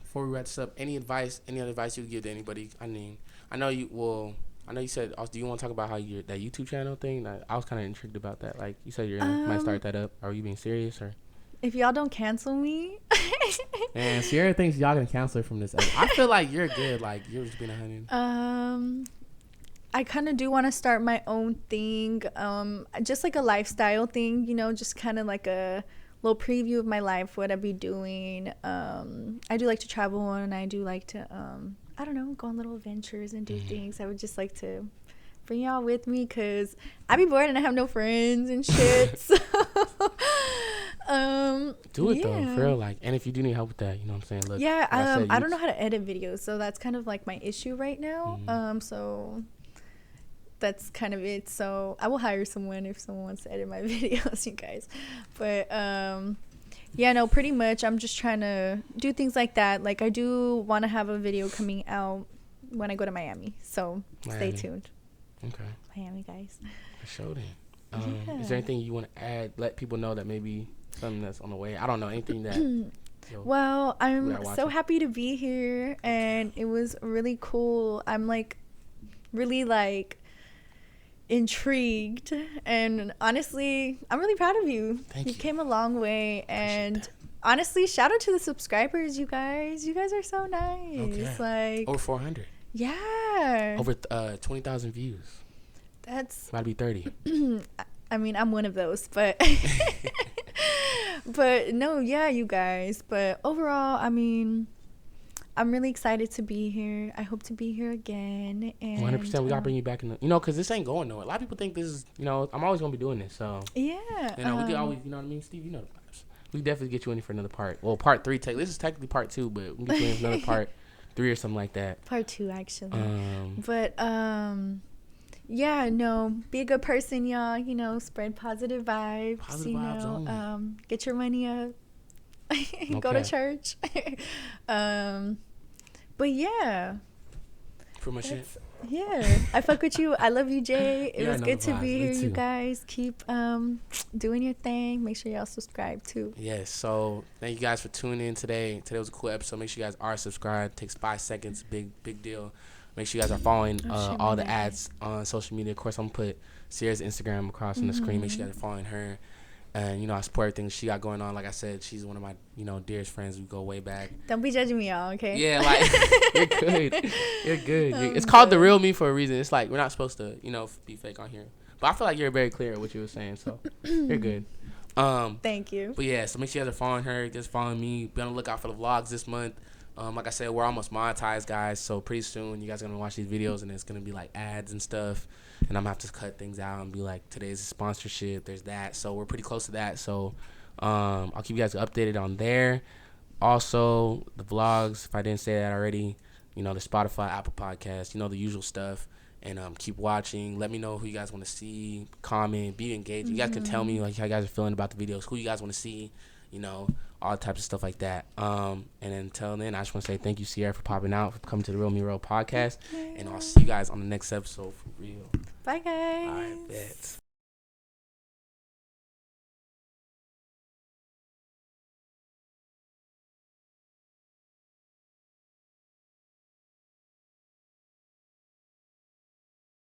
C: Before we wrap this up, any other advice you would give to anybody? I know you said, do you want to talk about how that YouTube channel thing? I was kind of intrigued about that. Like, you said might start that up. Are you being serious, or?
A: If y'all don't cancel me.
B: And Sierra thinks y'all gonna cancel her from this episode.
C: I feel like you're good. Like, you're just being
A: 100. I kind of do want to start my own thing. Just like a lifestyle thing, just kind of like a little preview of my life, what I'd be doing. I do like to travel, and I do like to, I don't know, go on little adventures and do things. I would just like to bring y'all with me, because I'd be bored and I have no friends and shit. So,
C: do it though, for real. Like, and if you do need help with that, you know what I'm saying? Look,
A: yeah, I don't know how to edit videos, so that's kind of like my issue right now. So that's kind of it. So I will hire someone if someone wants to edit my videos, you guys. But yeah, no, pretty much I'm just trying to do things like that. Like, I do want to have a video coming out when I go to Miami, so stay tuned.
C: Okay.
A: Miami, guys.
C: For sure then. Is there anything you want to add, let people know that maybe something that's on the way? I don't know, anything that
A: well, I'm so happy to be here, and it was really cool. I'm like really like intrigued, and honestly, I'm really proud of you. You came a long way, and honestly, shout out to the subscribers, you guys. You guys are so nice.
C: Okay.
A: Like
C: over 400.
A: Yeah.
C: Over 20,000 views.
A: That's
C: might be 30.
A: I mean, I'm one of those, but but no, yeah, you guys. But overall, I mean, I'm really excited to be here. I hope to be here again. And
C: 100%. We gotta bring you back in the, because this ain't going nowhere. A lot of people think this is, I'm always gonna be doing this. So
A: yeah,
C: we could always, you know what I mean, Steve. You know the vibes. We definitely get you in for another part. Well, part 3. This is technically part 2, but we can get you in for another part 3 or something like that.
A: Part 2, actually. But yeah, no, be a good person, y'all. Spread positive vibes.
C: Positive vibes only.
A: Get your money up. Go to church. But yeah.
C: Pretty much it.
A: Yeah, I fuck with you. I love you, Jay. It was good to be here, you guys. Keep doing your thing. Make sure y'all subscribe too.
C: Yes. So thank you guys for tuning in today. Today was a cool episode. Make sure you guys are subscribed. Takes 5 seconds. Big deal. Make sure you guys are following all the ads on social media. Of course, I'm gonna put Sierra's Instagram across on the screen. Make sure you guys are following her. And, I support everything she got going on. Like I said, she's one of my, dearest friends. We go way back.
A: Don't be judging me, y'all, okay?
C: Yeah, like, you're good. You're good. It's called The Real Me for a reason. It's like, we're not supposed to, be fake on here. But I feel like you're very clear at what you were saying, so you're good.
A: Thank you.
C: But, yeah, so make sure you guys are following her. Just following me. Be on the lookout for the vlogs this month. Like I said, we're almost monetized, guys. So pretty soon, you guys are going to watch these videos, and it's going to be, like, ads and stuff. And I'm going to have to cut things out and be like, today's a sponsorship. There's that. So we're pretty close to that. So I'll keep you guys updated on there. Also, the vlogs, if I didn't say that already, the Spotify, Apple Podcasts, the usual stuff. And keep watching. Let me know who you guys want to see. Comment. Be engaged. You guys can tell me like how you guys are feeling about the videos, who you guys want to see. you know, all types of stuff like that. And until then, I just want to say thank you, Sierra, for popping out, for coming to the Real Me Real podcast. And I'll see you guys on the next episode for real.
A: Bye, guys.
C: All right, bet.